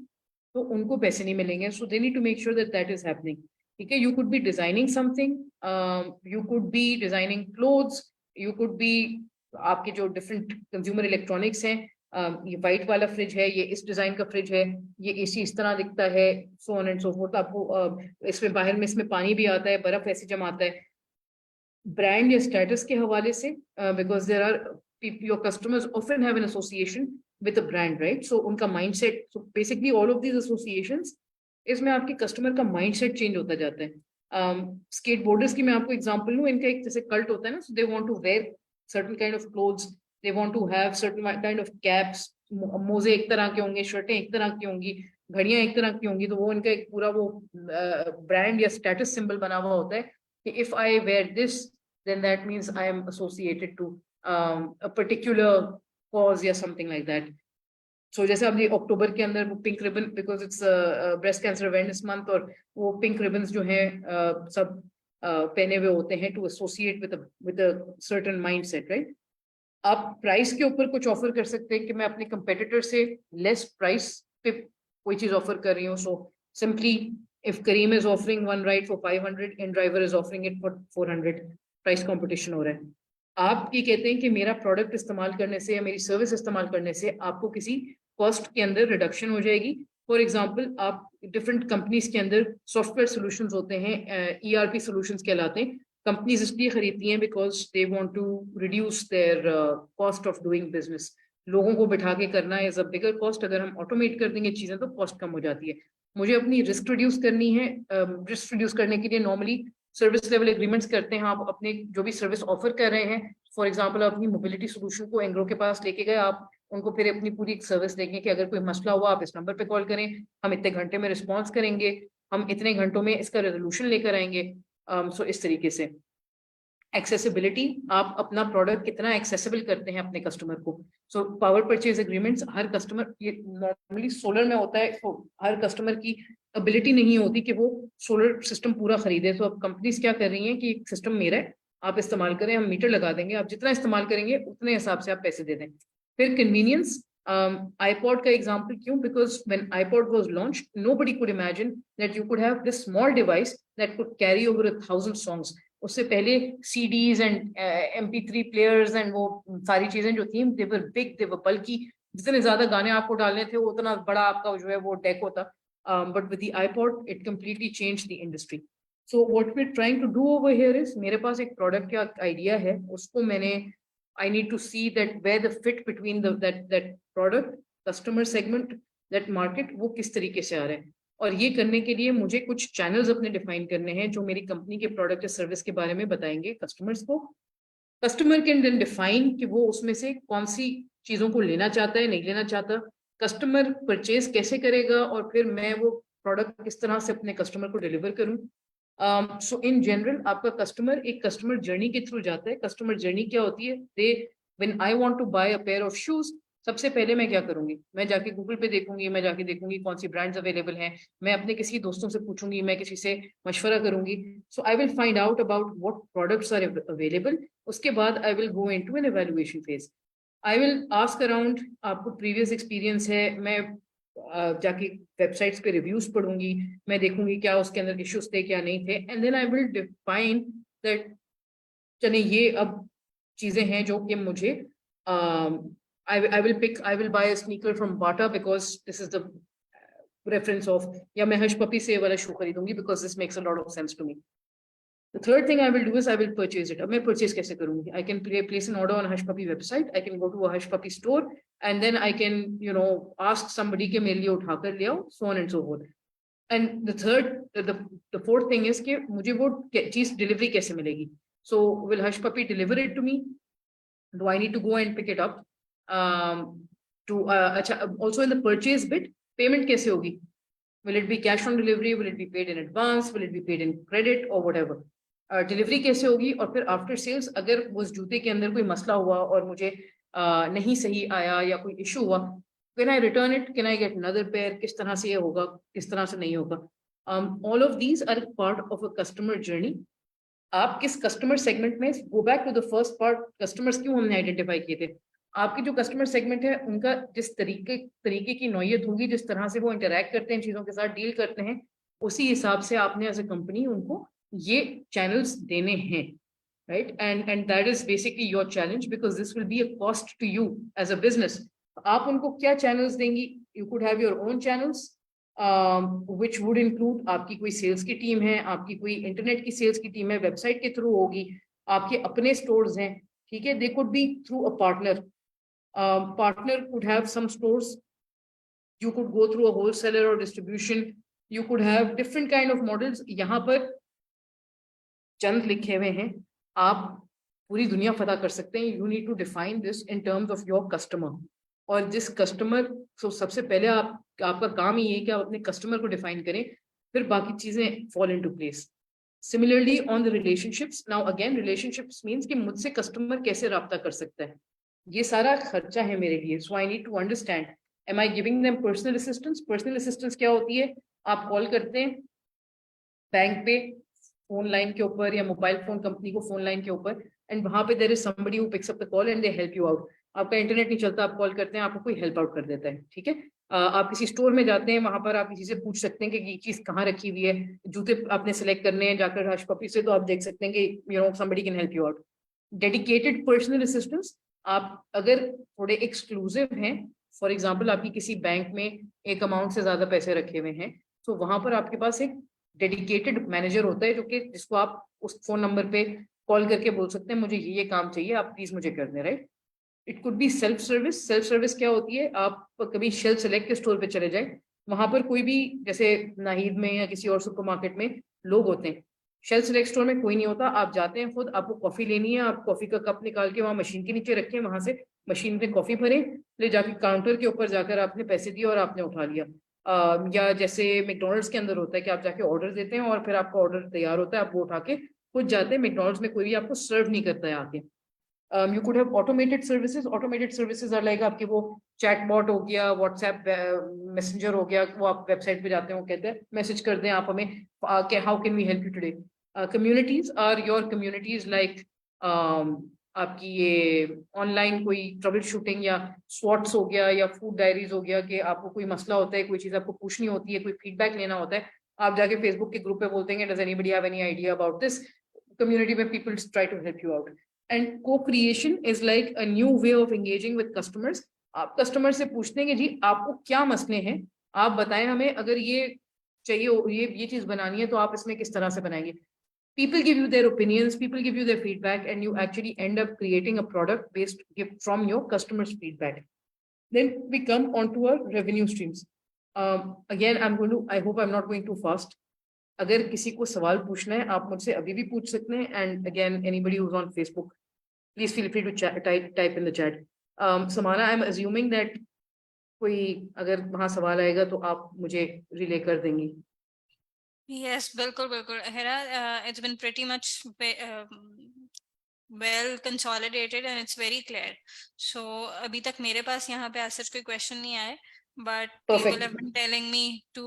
तो उनको पैसे नहीं मिलेंगे। So they need to make sure that that is happening, ठीक है। You could be designing something, you could be designing clothes, you could be आपके जो डिफरेंट कंज्यूमर इलेक्ट्रॉनिक्स हैं, ये वाइट वाला फ्रिज है, ये इस डिजाइन का फ्रिज है, ये एसी इस तरह दिखता है, so on and so fourth. आपको इसमें बाहर में इसमें पानी भी आता है, बर्फ ऐसे जमाता है। ब्रांड या स्टेटस के हवाले से, because there are your customers often have an association with a brand, right? So उनका mindset, so basically all of these associations, इसमें आपके कस्टमर का माइंडसेट चेंज होता जाता है। स्केट बोर्डर्स की मैं आपको एग्जांपल लूं, इनका एक जैसे कल्ट होता है ना, so they want to wear certain kind of clothes, they want to have certain kind of caps, मोजे एक तरह के होंगे, शर्टें एक तरह की होंगी, घड़ियां एक तरह की होंगी, तो वो इनका एक पूरा वो ब्रांड या स्टेटस सिंबल बना हुआ होता है कि if I wear this then that means I am associated to a particular cause या something like that. So जैसे अभी अक्टूबर के अंदर वो pink ribbon, because it's breast cancer awareness month, और वो पिंक रिबन्स जो हैं सब पहने हुए होते हैं to associate with a certain mindset, right? आप प्राइस के ऊपर कुछ ऑफर कर सकते हैं कि मैं अपने कंपेटिटर से लेस प्राइस पे कोई चीज ऑफर कर रही हूँ। So simply if Careem is offering one ride for 500 and driver is offering it for 400, price competition हो रहा है। आप ये कहते हैं कि मेरा प्रोडक्ट इस्तेमाल करने से या मेरी सर्विस इस्तेमाल करने से आपको किसी कॉस्ट के अंदर रिडक्शन हो जाएगी। फॉर एग्जाम्पल, आप डिफरेंट कंपनीज के अंदर सॉफ्टवेयर सोल्यूशंस होते हैं, ERP सोल्यूशंस कहलाते हैं। कंपनीज इसलिए खरीदती हैं because they want to reduce their cost of doing business. लोगों को बिठा के करना इज अ बिगर कॉस्ट, अगर हम ऑटोमेट कर देंगे चीजें तो कॉस्ट कम हो जाती है। मुझे अपनी रिस्क रिड्यूस करनी है, रिस्क रिड्यूस करने के लिए नॉर्मली सर्विस लेवल एग्रीमेंट्स करते हैं। आप अपने जो भी सर्विस ऑफर कर रहे हैं, फॉर एग्जांपल आप अपनी मोबिलिटी सोल्यूशन को एंग्रो के पास लेके गए, आप उनको फिर अपनी पूरी सर्विस देंगे कि अगर कोई मसला हुआ आप इस नंबर पे कॉल करें, हम इतने घंटे में रिस्पॉन्स करेंगे। हम इतने घंटों में इसका रेजोल्यूशन लेकर आएंगे। सो इस तरीके से एक्सेसिबिलिटी, आप अपना प्रोडक्ट कितना एक्सेसिबल करते हैं अपने कस्टमर को। सो पावर परचेज एग्रीमेंट्स, हर कस्टमर, ये नॉर्मली सोलर में होता है, तो हर कस्टमर की एबिलिटी नहीं होती कि वो सोलर सिस्टम पूरा खरीदे। तो अब कंपनीज क्या कर रही हैं कि सिस्टम मेरा है, आप इस्तेमाल करें, हम मीटर लगा देंगे, आप जितना इस्तेमाल करेंगे उतने हिसाब से आप पैसे दे दें। फिर कन्वीनियंस, iPod का एग्जाम्पल क्यों? Because when iPod was launched, nobody could imagine that you could have this small device that could carry over 1,000 songs. उससे पहले CDs and MP3 players and वो सारी चीजें जो थी, दे वर बिग, दे वर बल्की, जितने ज्यादा गाने आपको डालने थे उतना बड़ा आपका जो है वो डेक होता। But with the iPod it completely change the industry. So what we are trying to do over here is, मेरे पास एक प्रोडक्ट का आइडिया है, उसको मैंने, I need to see that where the fit between that product, customer segment, that market, वो किस तरीके से आ रहा है। और ये करने के लिए मुझे कुछ चैनल्स अपने डिफाइन करने हैं जो मेरी कंपनी के प्रोडक्ट या सर्विस के बारे में बताएंगे कस्टमर्स को। कस्टमर कैन देन डिफाइन कि वो उसमें से कौन सी चीजों को लेना चाहता है, नहीं लेना चाहता, कस्टमर परचेज कैसे करेगा, और फिर मैं वो प्रोडक्ट किस तरह से अपने कस्टमर को डिलीवर करूं। सो इन जनरल आपका कस्टमर एक कस्टमर जर्नी के थ्रू जाता है। कस्टमर जर्नी क्या होती है? They, when I want to buy a pair of shoes, सबसे पहले मैं क्या करूंगी, मैं जाके गूगल पे देखूंगी, मैं जाके देखूंगी कौन सी ब्रांड्स अवेलेबल हैं, मैं अपने किसी दोस्तों से पूछूंगी, मैं किसी से मशवरा करूंगी। So I will find out about what products are available. उसके बाद I will go into an evaluation phase. I will ask around, आपको प्रीवियस एक्सपीरियंस है, मैं जाके वेबसाइट्स पे रिव्यूज पढ़ूंगी, मैं देखूंगी क्या उसके अंदर इश्यूज थे क्या नहीं थे, and then I will define that, चलिए ये अब चीजें हैं जो कि मुझे, I will buy a sneaker from Bata because this is the reference of, या मैं हश पपी से वाला शू खरीदूंगी because this makes a lot of sense to me. The third thing I will do is I will purchase it. अब मैं purchase कैसे करूंगी? I can place an order on Hush Puppy website. I can go to a Hush Puppy store and then I can, ask somebody के मेरे लिए उठा कर ले आओ, so on and so forth. And the fourth thing is कि मुझे वो चीज delivery कैसे मिलेगी? So will Hush Puppy deliver it to me? Do I need to go and pick it up? Also in the purchase bit, payment कैसे होगी? Will it be cash on delivery? Will it be paid in advance? Will it be paid in credit or whatever? Delivery कैसे होगी? और फिर after sales अगर उस जूते के अंदर कोई मसला हुआ और मुझे नहीं सही आया या कोई इशू हुआ, can I return it, can I get another pair, किस तरह से ये होगा, किस तरह से नहीं होगा? All of these are part of a customer journey. आप किस कस्टमर सेगमेंट में, go back to the first part, customers क्यों हमने आइडेंटिफाई किए थे? आपकी जो कस्टमर सेगमेंट है उनका जिस तरीके की नौयत होगी, जिस तरह से वो इंटरेक्ट करते हैं, चीजों के साथ डील करते हैं, उसी हिसाब से आपने एज अ कंपनी उनको ये चैनल्स देने हैं, right? And that is basically your challenge because this will be a cost to you as a business. आप उनको क्या चैनल्स देंगी? You could have your own channels which would include, आपकी कोई सेल्स की टीम है, आपकी कोई इंटरनेट की सेल्स की टीम है, वेबसाइट के थ्रू होगी, आपके अपने स्टोर्स हैं, ठीक है? They could be through a partner, partner could have some stores, you could go through a wholesaler or distribution, you could have different kind of models। यहाँ पर चंद लिखे हुए हैं, आप पूरी दुनिया फतह कर सकते हैं। You need to define this in terms of your customer, और जिस कस्टमर, so सबसे पहले आपका काम ही है कि आप अपने कस्टमर को डिफाइन करें, फिर बाकी चीजें fall into place. Similarly on the relationships, now again relationships means कि मुझसे कस्टमर कैसे राब्ता कर सकता है, ये सारा खर्चा है मेरे लिए। So I need to understand, am I giving them personal assistance? Personal assistance क्या होती है? आप कॉल करते हैं बैंक पे फोन लाइन के ऊपर या मोबाइल फोन कंपनी को फोन लाइन के ऊपर, एंड वहां पे there is somebody who picks up the call and they help you out. आपका इंटरनेट नहीं चलता, आप कॉल करते हैं, आपको कोई हेल्प आउट कर देता है, ठीक है? आप किसी स्टोर में जाते हैं, वहां पर आप किसी से पूछ सकते हैं कि ये चीज कहाँ रखी हुई है, जूते आपने सेलेक्ट करने हैं जाकर हश पपी से, तो आप देख सकते हैं कि somebody can help you out. Dedicated personal assistance, आप अगर थोड़े एक्सक्लूसिव हैं, फॉर एग्जाम्पल आपकी किसी बैंक में एक अमाउंट से ज्यादा पैसे रखे हुए हैं, तो वहां पर आपके पास एक डेडिकेटेड मैनेजर होता है, जो कि जिसको आप उस फोन नंबर पे कॉल करके बोल सकते हैं मुझे ये काम चाहिए, आप प्लीज मुझे कर दें, right? It could be self service. Self service क्या होती है? आप कभी शेल्फ सेलेक्ट के स्टोर पे चले जाए, वहां पर कोई भी, जैसे नाहिद में या किसी और सुपरमार्केट में लोग होते हैं, शेल्फ सेलेक्ट स्टोर में कोई नहीं होता, आप जाते हैं खुद, आपको कॉफी लेनी है, आप कॉफी का कप निकाल के वहां मशीन के नीचे रखें, वहां से मशीन में कॉफी भरें, ले जाके काउंटर के ऊपर जाकर आपने पैसे दिए और आपने उठा लिया। या जैसे मैकडोनल्ड्स के अंदर होता है कि आप जाके ऑर्डर देते हैं और फिर आपका ऑर्डर तैयार होता है, आप वो उठा के खुद जाते हैं। मैकडोनल्ड्स में कोई भी आपको सर्व नहीं करता है आके। You could have automated services. Automated services are like आपके वो चैटबॉट हो गया, व्हाट्सएप मैसेंजर हो गया, वो आप वेबसाइट पे जाते हैं, वो कहते हैं मैसेज कर दें आप हमें how can we help you today. Communities are your communities like आपकी ये ऑनलाइन कोई ट्रबल शूटिंग या स्वॉट्स हो गया या फूड डायरीज हो गया कि आपको कोई मसला होता है, कोई चीज आपको पूछनी होती है, कोई फीडबैक लेना होता है, आप जाके फेसबुक के ग्रुप पे बोलते हैं does anybody have any idea about this. Community में people try to help you out. And co-creation is like a new way of engaging with customers। आप कस्टमर से पूछते हैं कि जी आपको क्या मसले हैं, आप बताएं हमें, अगर ये चाहिए ये चीज बनानी है तो आप इसमें किस तरह से बनाएंगे। People give you their opinions, people give you their feedback, and you actually end up creating a product based from your customers feedback। Then we come on to our revenue streams। Again I hope I'm not going too fast। अगर किसी को सवाल पूछना है आप मुझसे अभी भी पूछ सकते हैं। And again anybody who is on Facebook please feel free to type in the chat. Samana I am assuming that कोई अगर वहां सवाल आएगा तो आप मुझे रिले कर देंगी। Yes, बिल्कुल बिल्कुल Hira, it's been pretty much well consolidated and it's very clear। So अभी तक मेरे पास यहाँ पे ऐसा कोई क्वेश्चन नहीं आए, but people have been Perfect। telling me to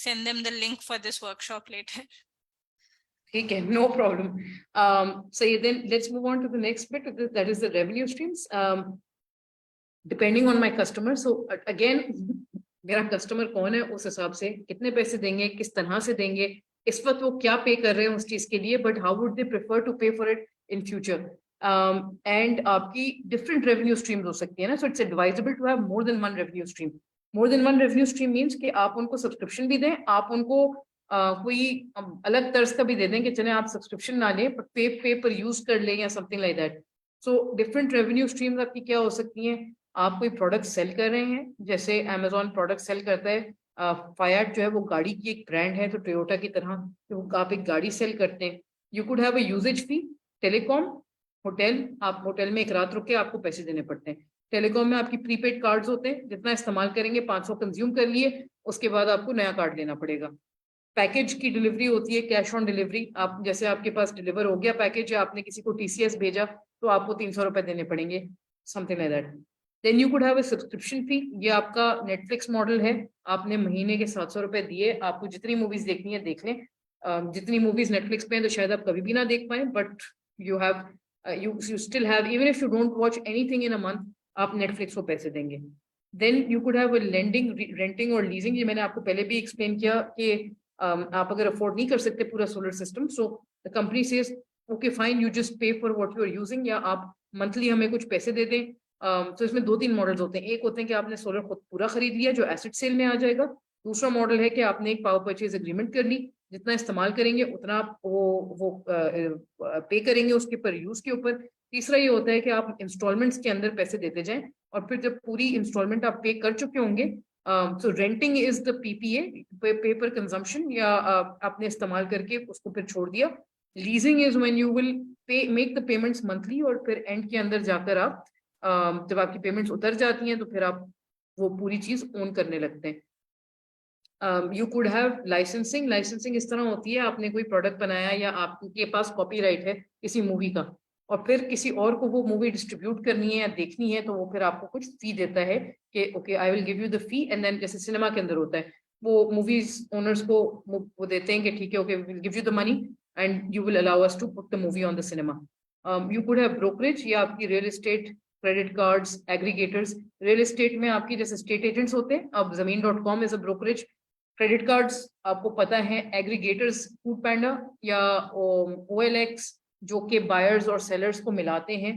send them the link for this workshop later। ठीक है, no problem। So then let's move on to the next bit, that is the revenue streams। Depending on my customer, so again मेरा customer कौन है, उस हिसाब से कितने पैसे देंगे, किस तरह से देंगे, इस वक्त वो क्या पे कर रहे हैं उस चीज के लिए, but how would they prefer to pay for it in future. And आपकी डिफरेंट रेवेन्यू स्ट्रीम्स हो सकती है ना, so it's advisable to have more than one revenue stream. More than one revenue stream means कि आप उनको subscription भी दें, आप उनको कोई अलग तर्ज का भी दे दें कि चले आप सब्सक्रिप्शन ना लें बट पे पर यूज कर लें या something like that. So different revenue streams आपकी क्या हो सकती हैं। आप कोई प्रोडक्ट सेल कर रहे हैं, जैसे अमेजोन प्रोडक्ट सेल करता है, फायट जो है वो गाड़ी की एक ब्रांड है, तो टोयोटा की तरह तो आप एक गाड़ी सेल करते हैं। You could have a usage fee. Telecom, hotel, आप होटल में एक रात रुक के आपको पैसे देने पड़ते हैं। टेलीकॉम में आपकी प्रीपेड कार्ड्स होते हैं, जितना इस्तेमाल करेंगे 500 कंज्यूम कर लिए, उसके बाद आपको नया कार्ड लेना पड़ेगा। पैकेज की डिलीवरी होती है, कैश ऑन डिलीवरी। आप जैसे आपके पास डिलीवर हो गया पैकेज या आपने किसी को टीसीएस भेजा तो आपको 300 रुपए देने पड़ेंगे, something like that. Then you could have a subscription fee. ये आपका नेटफ्लिक्स मॉडल है, आपने महीने के 700 रुपए दिए, आपको जितनी मूवीज देखनी है देख लें। जितनी मूवीज नेटफ्लिक्स पे हैं तो शायद आप कभी भी ना देख पाए, but you have you still have, even if you don't watch anything in a month, आप नेटफ्लिक्स को पैसे देंगे। Then you could have a lending, renting और लीजिंग। ये मैंने आपको पहले भी एक्सप्लेन किया कि आप अगर अफोर्ड नहीं कर सकते पूरा solar system, so the company says okay fine, you just pay for what you are using, या आप मंथली हमें कुछ पैसे दे दें। तो इसमें 2-3 मॉडल्स होते हैं। एक होते हैं कि आपने सोलर खुद पूरा खरीद लिया जो एसेट सेल में आ जाएगा। दूसरा मॉडल है कि आपने एक पावर परचेज एग्रीमेंट कर ली, जितना इस्तेमाल करेंगे उतना आप वो पे करेंगे उसके पर यूज के ऊपर। तीसरा ये होता है कि आप इंस्टॉलमेंट्स के अंदर पैसे देते जाएं, और फिर जब पूरी इंस्टॉलमेंट आप पे कर चुके होंगे, so renting is the PPA, pay per consumption, या आपने इस्तेमाल करके उसको फिर छोड़ दिया। Leasing is when you will pay make the payments monthly, और फिर एंड के अंदर जाकर आप जब आपकी पेमेंट्स उतर जाती हैं तो फिर आप वो पूरी चीज ओन करने लगते हैं। You could have licensing. Licensing इस तरह होती है, आपने कोई प्रोडक्ट बनाया या आपके पास कॉपीराइट है किसी मूवी का, और फिर किसी और को वो मूवी डिस्ट्रीब्यूट करनी है या देखनी है, तो वो फिर आपको कुछ फी देता है कि okay I will give you the fee, and then जैसे सिनेमा के अंदर होता है, वो मूवीज ओनर्स को वो देते हैं कि ठीक है okay we will give you the money and you will allow us to put the movie on the cinema. You could have brokerage, या आपकी real estate, credit cards, aggregators. Real estate में आपकी जैसे स्टेट एजेंट्स होते हैं, अब जमीन.com is a brokerage. Credit cards आपको पता है, एग्रीगेटर्स फूड पैंडा या OLX जो कि बायर्स और सेलर्स को मिलाते हैं,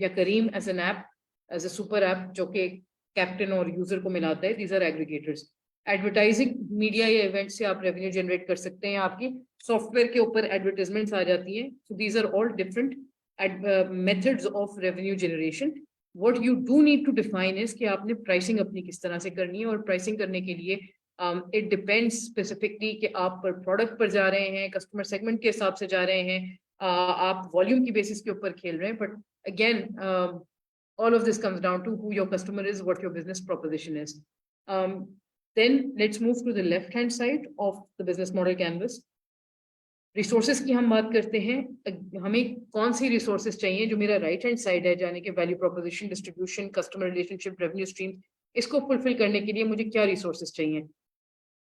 या Careem as an app, as a super app जो कि कैप्टन और यूजर को मिलाता है, these are aggregators. Advertising, media या इवेंट से आप रेवेन्यू जनरेट कर सकते हैं, आपकी सॉफ्टवेयर के ऊपर एडवर्टाइजमेंट्स आ जाती हैं। So these are all different methods of revenue generation. What you do need to define is कि आपने प्राइसिंग अपनी किस तरह से करनी है, और प्राइसिंग करने के लिए इट डिपेंड्स स्पेसिफिकली कि आप पर प्रोडक्ट पर जा रहे हैं, कस्टमर सेगमेंट के हिसाब से जा रहे हैं, आप वॉल्यूम की बेसिस के ऊपर खेल रहे हैं। But again all of this comes down to who your customer is, what your business proposition is। Then let's move to the left hand side of the business model canvas. Resources की हम बात करते हैं, हमें कौन सी resources चाहिए जो मेरा राइट हैंड साइड है, यानी कि value proposition, distribution, customer relationship, revenue stream, इसको फुलफिल करने के लिए मुझे क्या रिसोर्सेज चाहिए.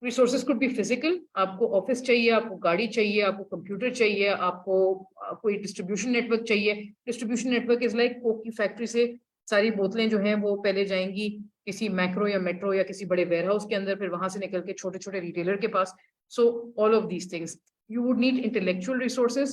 रिसोर्सेज कुड बी फिजिकल, आपको ऑफिस चाहिए, आपको गाड़ी चाहिए, आपको कंप्यूटर चाहिए, आपको कोई डिस्ट्रीब्यूशन नेटवर्क चाहिए. Distribution network is like Coke की फैक्ट्री से सारी बोतलें जो हैं वो पहले जाएंगी किसी मैक्रो या मेट्रो या किसी बड़े वेयर हाउस के अंदर, फिर वहां से निकल के छोटे छोटे रिटेलर के पास. So all of these things you would need intellectual resources,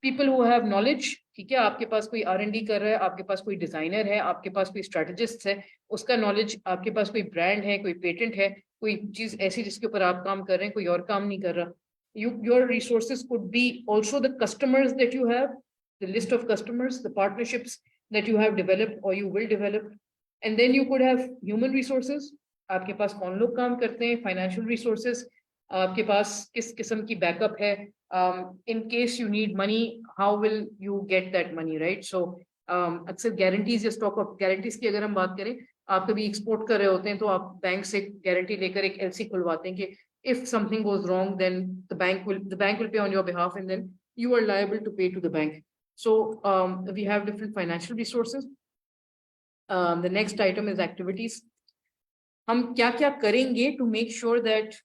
people who have knowledge. ठीक है, आपके पास कोई R&D कर रहा है, आपके पास कोई डिजाइनर है, आपके पास कोई स्ट्रेटेजिस्ट है, उसका नॉलेज, आपके पास कोई ब्रांड है, कोई पेटेंट है, कोई चीज ऐसी जिसके ऊपर आप काम कर रहे हैं, कोई और काम नहीं कर रहा. Your resources could be also the customers that you have, the list of customers, the partnerships that you have developed or you will develop. And then you could have human resources, आपके पास कौन लोग काम करते हैं, financial resources, आपके पास किस किस्म की बैकअप है, in case you need money, how will you get that money, right. So अक्सर गारंटीज या स्टॉक ऑफ गारंटीज की अगर हम बात करें, आप कभी एक्सपोर्ट कर रहे होते हैं तो आप बैंक से गारंटी लेकर एक एलसी खुलवाते हैं कि if something goes wrong then the bank will pay on your behalf and then you are liable to pay to the bank. So we have different financial resources. The next item is activities. हम क्या क्या करेंगे to make sure that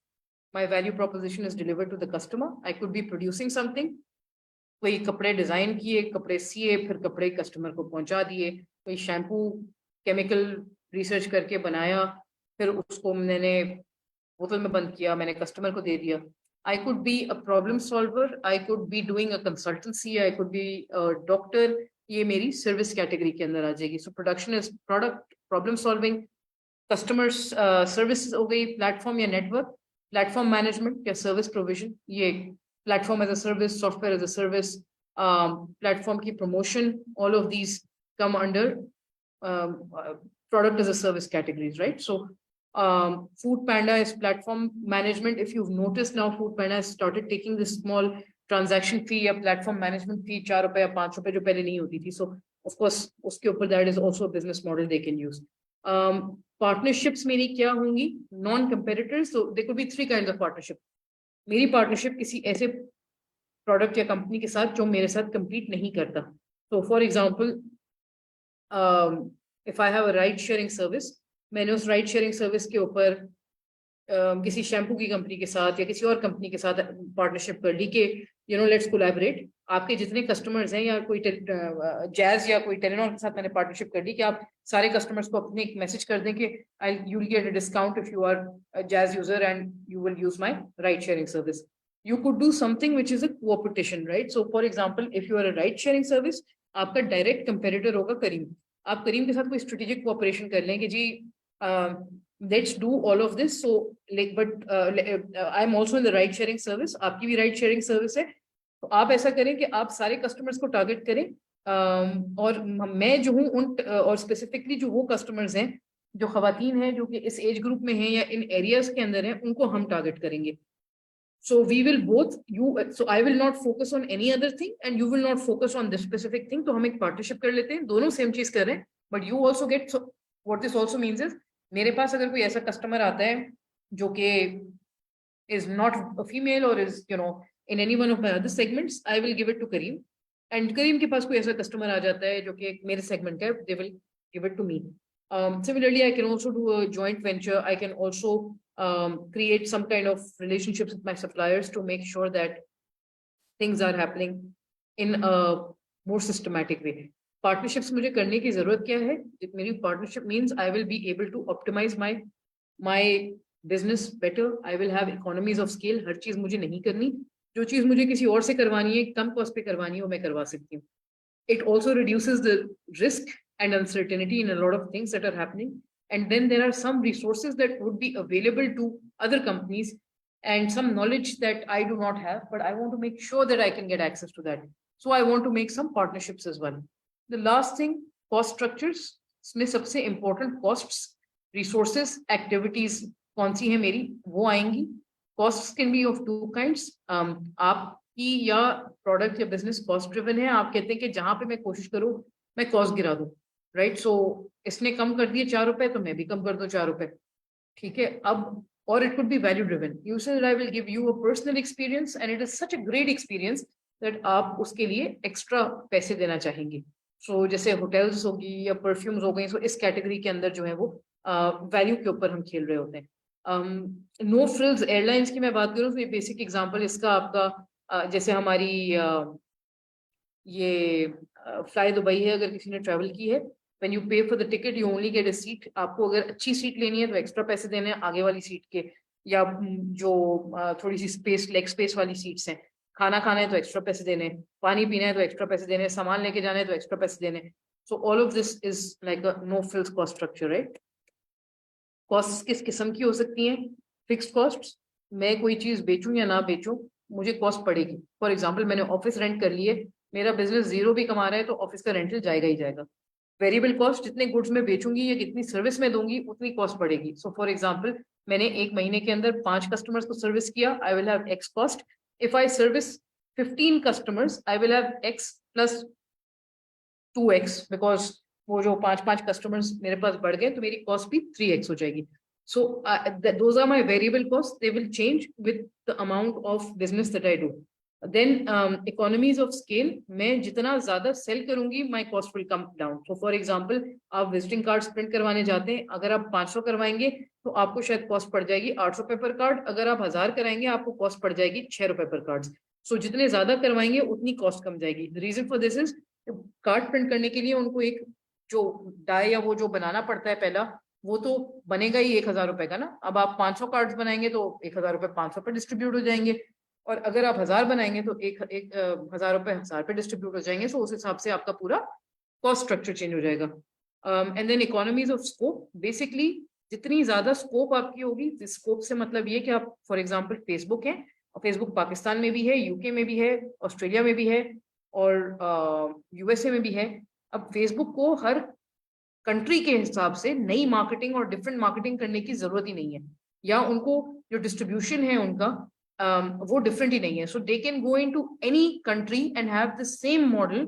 my value proposition is delivered to the customer. I could be producing something, कोई कपड़े design किए, कपड़े सिए, फिर कपड़े कस्टमर को पहुंचा दिए, कोई शैम्पू केमिकल रिसर्च करके बनाया, फिर उसको मैंने बोतल में बंद किया, मैंने कस्टमर को दे दिया. I could be a problem solver, I could be doing a consultancy, I could be a doctor. ये मेरी सर्विस कैटेगरी के अंदर आ जाएगी. So production is product, problem solving, customers services हो गई, प्लेटफॉर्म या नेटवर्क, प्लेटफॉर्म मैनेजमेंट या service provision, ये platform as a service, software as a service, platform की promotion, all of these come under product as a service categories, right? So Food Panda is platform management. If you've noticed now, Food Panda has started taking this small transaction fee या platform management fee, 4 रुपए या 5 रुपए, जो पहले नहीं होती थी. So of course उसके ऊपर that is also a business model they can use. Partnerships मेरी क्या होंगी? Non competitors. So there could be 3 kinds of partnership. मेरी partnership किसी ऐसे product या company के साथ जो मेरे साथ compete नहीं करता. So for example, if I have a ride sharing service, मैंने उस राइड शेयरिंग सर्विस के ऊपर किसी शैम्पू की कंपनी के साथ या किसी और कंपनी के साथ पार्टनरशिप कर ली कि लेट्स कोलैबोरेट. आपके जितने कस्टमर्स हैं, या कोई जैज या कोई टेलीनॉर के साथ मैंने पार्टनरशिप कर ली कि आप सारे कस्टमर्स को अपने एक मैसेज कर दें कि you will get a discount if you are a Jazz user and you will use my ride sharing service. You could do something which is a co-opetition, right? So for example, if you are a ride sharing service, आपका direct competitor होगा करीम. आप करीम के साथ कोई strategic cooperation कर लें कि जी let's do all of this. So like, but I'm also in the ride sharing service, आपकी भी ride sharing service है, तो आप ऐसा करें कि आप सारे कस्टमर्स को टारगेट करें, और मैं जो हूँ उन और स्पेसिफिकली जो वो कस्टमर्स हैं जो खवातीन हैं जो कि इस एज ग्रुप में हैं या इन एरियाज के अंदर हैं, उनको हम टारगेट करेंगे. So we will both, so I will not focus on any other thing and you will not focus on this specific thing. तो हम एक पार्टनरशिप कर लेते हैं, दोनों सेम चीज कर रहे हैं, but you also get. So what this also means is, मेरे पास अगर कोई ऐसा कस्टमर आता है जो कि is not a female or is in any one of my other segments, I will give it to Kareem. And Kareem के पास कोई ऐसा कस्टमर आ जाता है जो कि मेरे सेगमेंट का है, they will give it to me. Similarly, I can also do a joint venture. I can also create some kind of relationships with my suppliers to make sure that things are happening in a more systematic way. Partnerships मुझे करने की जरूरत क्या है? मेरी partnership means I will be able to optimize my business better. I will have economies of scale. हर चीज मुझे नहीं करनी, जो चीज मुझे किसी और से करवानी है, कम कॉस्ट पे करवानी है, वो मैं करवा सकती हूँ. It also reduces the risk and uncertainty in a lot of things that are happening. And then there are some resources that would be available to other companies and some knowledge that I do not have, but I want to make sure that I can get access to that. So I want to make some partnerships as well. The last thing, cost structures. इसमें सबसे important costs, resources, activities कौन सी है मेरी, वो आएंगी. Costs can be of 2 kinds. आपकी या product या बिजनेस कॉस्ट ड्रिवन है, आप कहते हैं कि जहां पे मैं कोशिश करूं मैं कॉस्ट गिरा दूं, राइट. सो इसने कम कर दिए 4 रुपए तो मैं भी कम कर दूं 4 रुपए, ठीक है. अब or it could be value driven. User and I will give you a personal experience and it is such a great experience that आप उसके लिए extra पैसे देना चाहेंगे. So जैसे hotels होगी या perfumes हो गई, so इस category के अंदर जो है वो value के ऊपर हम खेल रहे होते हैं. No frills airlines की मैं बात करूँ तो ये basic example इसका आपका जैसे हमारी ये फ्लाई दुबई है, अगर किसी ने ट्रैवल की है, व्हेन यू पे for the ticket you only get a seat. आपको अगर अच्छी सीट लेनी है तो एक्स्ट्रा पैसे देने हैं आगे वाली सीट के, या जो थोड़ी सी स्पेस लेग स्पेस वाली सीट्स हैं. खाना खाना है तो एक्स्ट्रा पैसे देने हैं, पानी पीना है तो एक्स्ट्रा पैसे देने हैं, सामान लेके जाना है तो एक्स्ट्रा पैसे देने हैं. So all of this is like a no frills cost structure, right. Cost किस किस्म की हो सकती हैं? फिक्स कॉस्ट, मैं कोई चीज बेचूं या ना बेचूं मुझे कॉस्ट पड़ेगी. फॉर एग्जाम्पल मैंने ऑफिस रेंट कर लिए, मेरा बिजनेस जीरो भी कमा रहा है तो ऑफिस का रेंटल जाएगा ही जाएगा. वेरिएबल कॉस्ट, जितने गुड्स में बेचूंगी या कितनी सर्विस में दूंगी उतनी कॉस्ट पड़ेगी. सो फॉर एग्जाम्पल मैंने एक महीने के अंदर 5 कस्टमर्स को सर्विस किया, I will have x cost. If I service 15 customers I will have x plus 2x, because वो जो 5 कस्टमर्स मेरे पास बढ़ गए तो मेरी कॉस्ट भी 3x हो जाएगी. So those are my variable costs. They will change with the amount of business that I do. Then economies of scale. मैं जितना ज़्यादा sell करूँगी, my cost will come down. So for example, आप visiting cards print करवाने जाते हैं, अगर आप 500 करवाएंगे तो आपको शायद cost पड़ जाएगी 8 रुपए पर कार्ड. अगर आप 1000 कराएंगे आपको cost पड़ जाएगी 6 रुपए पर कार्ड. So जितने ज़्यादा करवाएंगे उतनी cost कम जाएगी. The reason for this is card print करने के लिए उनको एक जो डाई या वो जो बनाना पड़ता है पहला, वो तो बनेगा ही 1000 रुपए का ना. अब आप 500 कार्ड्स बनाएंगे तो 1000 रुपए 500 पे डिस्ट्रीब्यूट हो जाएंगे, और अगर आप 1000 बनाएंगे तो 1000 रुपए 1000 पे डिस्ट्रीब्यूट हो जाएंगे. सो उस हिसाब से आपका पूरा कॉस्ट स्ट्रक्चर चेंज हो जाएगा. And then economies of scope. Basically जितनी ज्यादा स्कोप आपकी होगी, स्कोप से मतलब ये कि आप फॉर एग्जाम्पल फेसबुक है, और फेसबुक पाकिस्तान में भी है, यूके में भी है, ऑस्ट्रेलिया में भी है, और यूएसए में भी है. अब फेसबुक को हर कंट्री के हिसाब से नई मार्केटिंग और डिफरेंट मार्केटिंग करने की जरूरत ही नहीं है, या उनको जो डिस्ट्रीब्यूशन है उनका वो डिफरेंट ही नहीं है. So they can go into any country and have the same model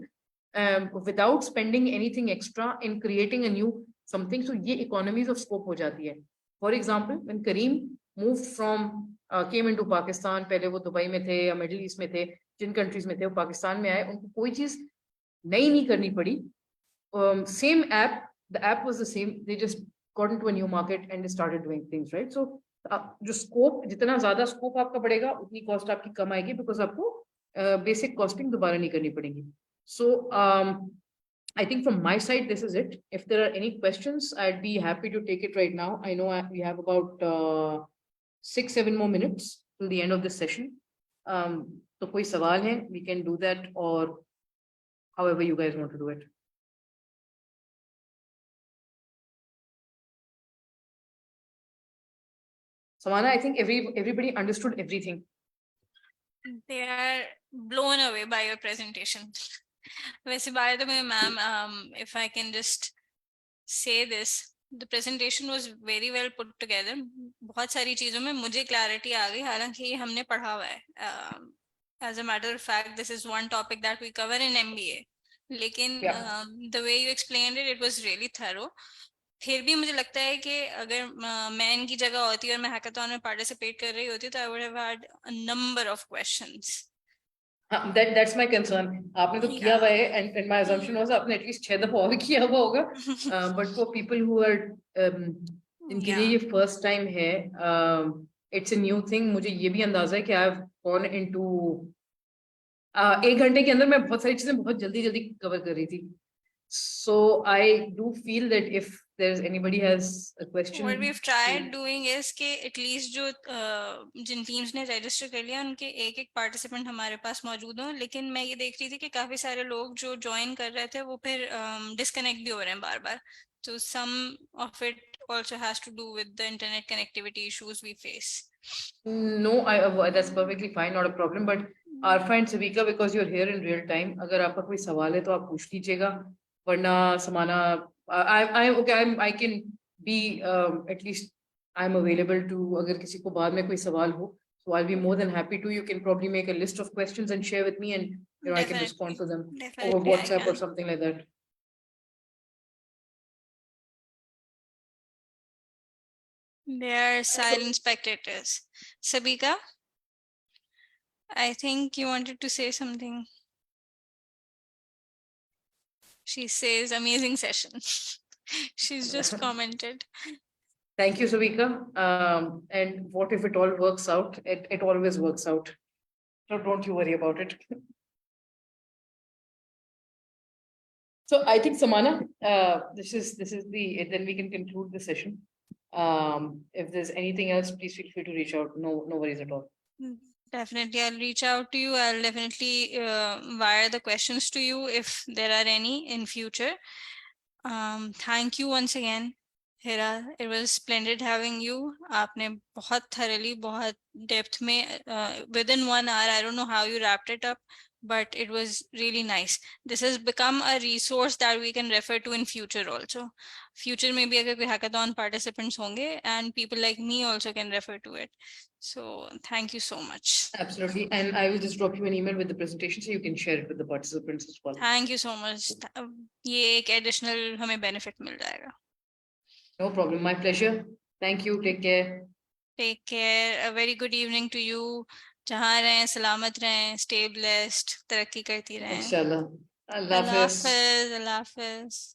without spending anything extra in creating a new something. So ये इकोनॉमीज ऑफ स्कोप हो जाती है. For example when Careem move from came into Pakistan, पहले वो Dubai में थे या middle east में थे, जिन कंट्रीज में थे वो पाकिस्तान में आए, उनको कोई चीज नई नहीं करनी पड़ी. Same app, the app was the same, they just got into a new market and they started doing things, right? So जो स्कोप, जितना ज्यादा स्कोप आपका बढ़ेगा उतनी कॉस्ट आपकी कम आएगी, बिकॉज आपको बेसिक कॉस्टिंग दोबारा नहीं करनी पड़ेगी. सो I think from my side this is it. If there are any questions I'd be happy to take it right now. I know we have about 6-7 more minutes till the end of this session. तो कोई सवाल है, we can do that, or however you guys want to do it. Samana, I think everybody understood everything. They are blown away by your presentation. वैसे by the way, ma'am, if I can just say this, the presentation was very well put together. बहुत सारी चीजों में मुझे clarity आ गई, हालांकि ये हमने पढ़ा हुआ है. As a matter of fact, this is one topic that we cover in MBA. लेकिन the way you explained it, it was really thorough. फिर भी मुझे लगता है कि अगर मैं इनकी जगह होती और मैं हैकाथॉन में पार्टिसिपेट कर रही होती तो I would have had a number of questions. That's my concern. आपने तो किया हुआ है, and my assumption was आपने at least 6 दफा और किया हुआ होगा. But for people who are इनके लिए ये first time है, it's a new thing. मुझे ये भी अंदाजा है कि I've gone into 1 घंटे के अंदर मैं बहुत सारी चीजें बहुत जल्दी जल्दी कवर कर रही थी. So I do feel that if there's anybody has a question. What we've tried doing is कि at least जो जिन teams ने register कर लिया उनके एक participant हमारे पास मौजूद हो. लेकिन मैं ये देख रही थी कि काफी सारे लोग जो join कर रहे थे वो फिर disconnect भी हो रहे हैं बार बार. So some of it also has to do with the internet connectivity issues we face. No, that's perfectly fine, not a problem. But Arfa and Savika, because you're here in real time, अगर आपका कोई सवाल है तो आप पूछ लीजिएगा. वरना समाना, I can be at least I'm available to, अगर किसी को बाद में कोई सवाल हो, so I'll be more than happy to. You can probably make a list of questions and share with me, and I can respond to them over WhatsApp or something like that. They are silent spectators. Sabika, I think you wanted to say something. She says, amazing session. She's just commented. Thank you, Savika. And what if it all works out? It always works out. So don't you worry about it. So I think Samana, this is the then we can conclude the session. If there's anything else, please feel free to reach out. No worries at all. Definitely, I'll reach out to you. I'll definitely wire the questions to you if there are any in future. Thank you once again, Hira. It was splendid having you. आपने बहुत thoroughly, बहुत depth में, within 1 hour, I don't know how you wrapped it up, but it was really nice. This has become a resource that we can refer to in future also. Future में भी अगर कोई hackathon participants होंगे, and people like me also can refer to it. So thank you so much. Absolutely. And I will just drop you an email with the presentation so you can share it with the participants as well. Thank you so much. ये एक additional हमें benefit मिल जाएगा. No problem. My pleasure. Thank you. Take care. Take care. A very good evening to you. जहाँ रहें सलामत रहें, stay blessed, तरक्की करती रहें. Inshallah. Allah अल्लाह Hafiz. हाफिज, अल्लाह हाफिज.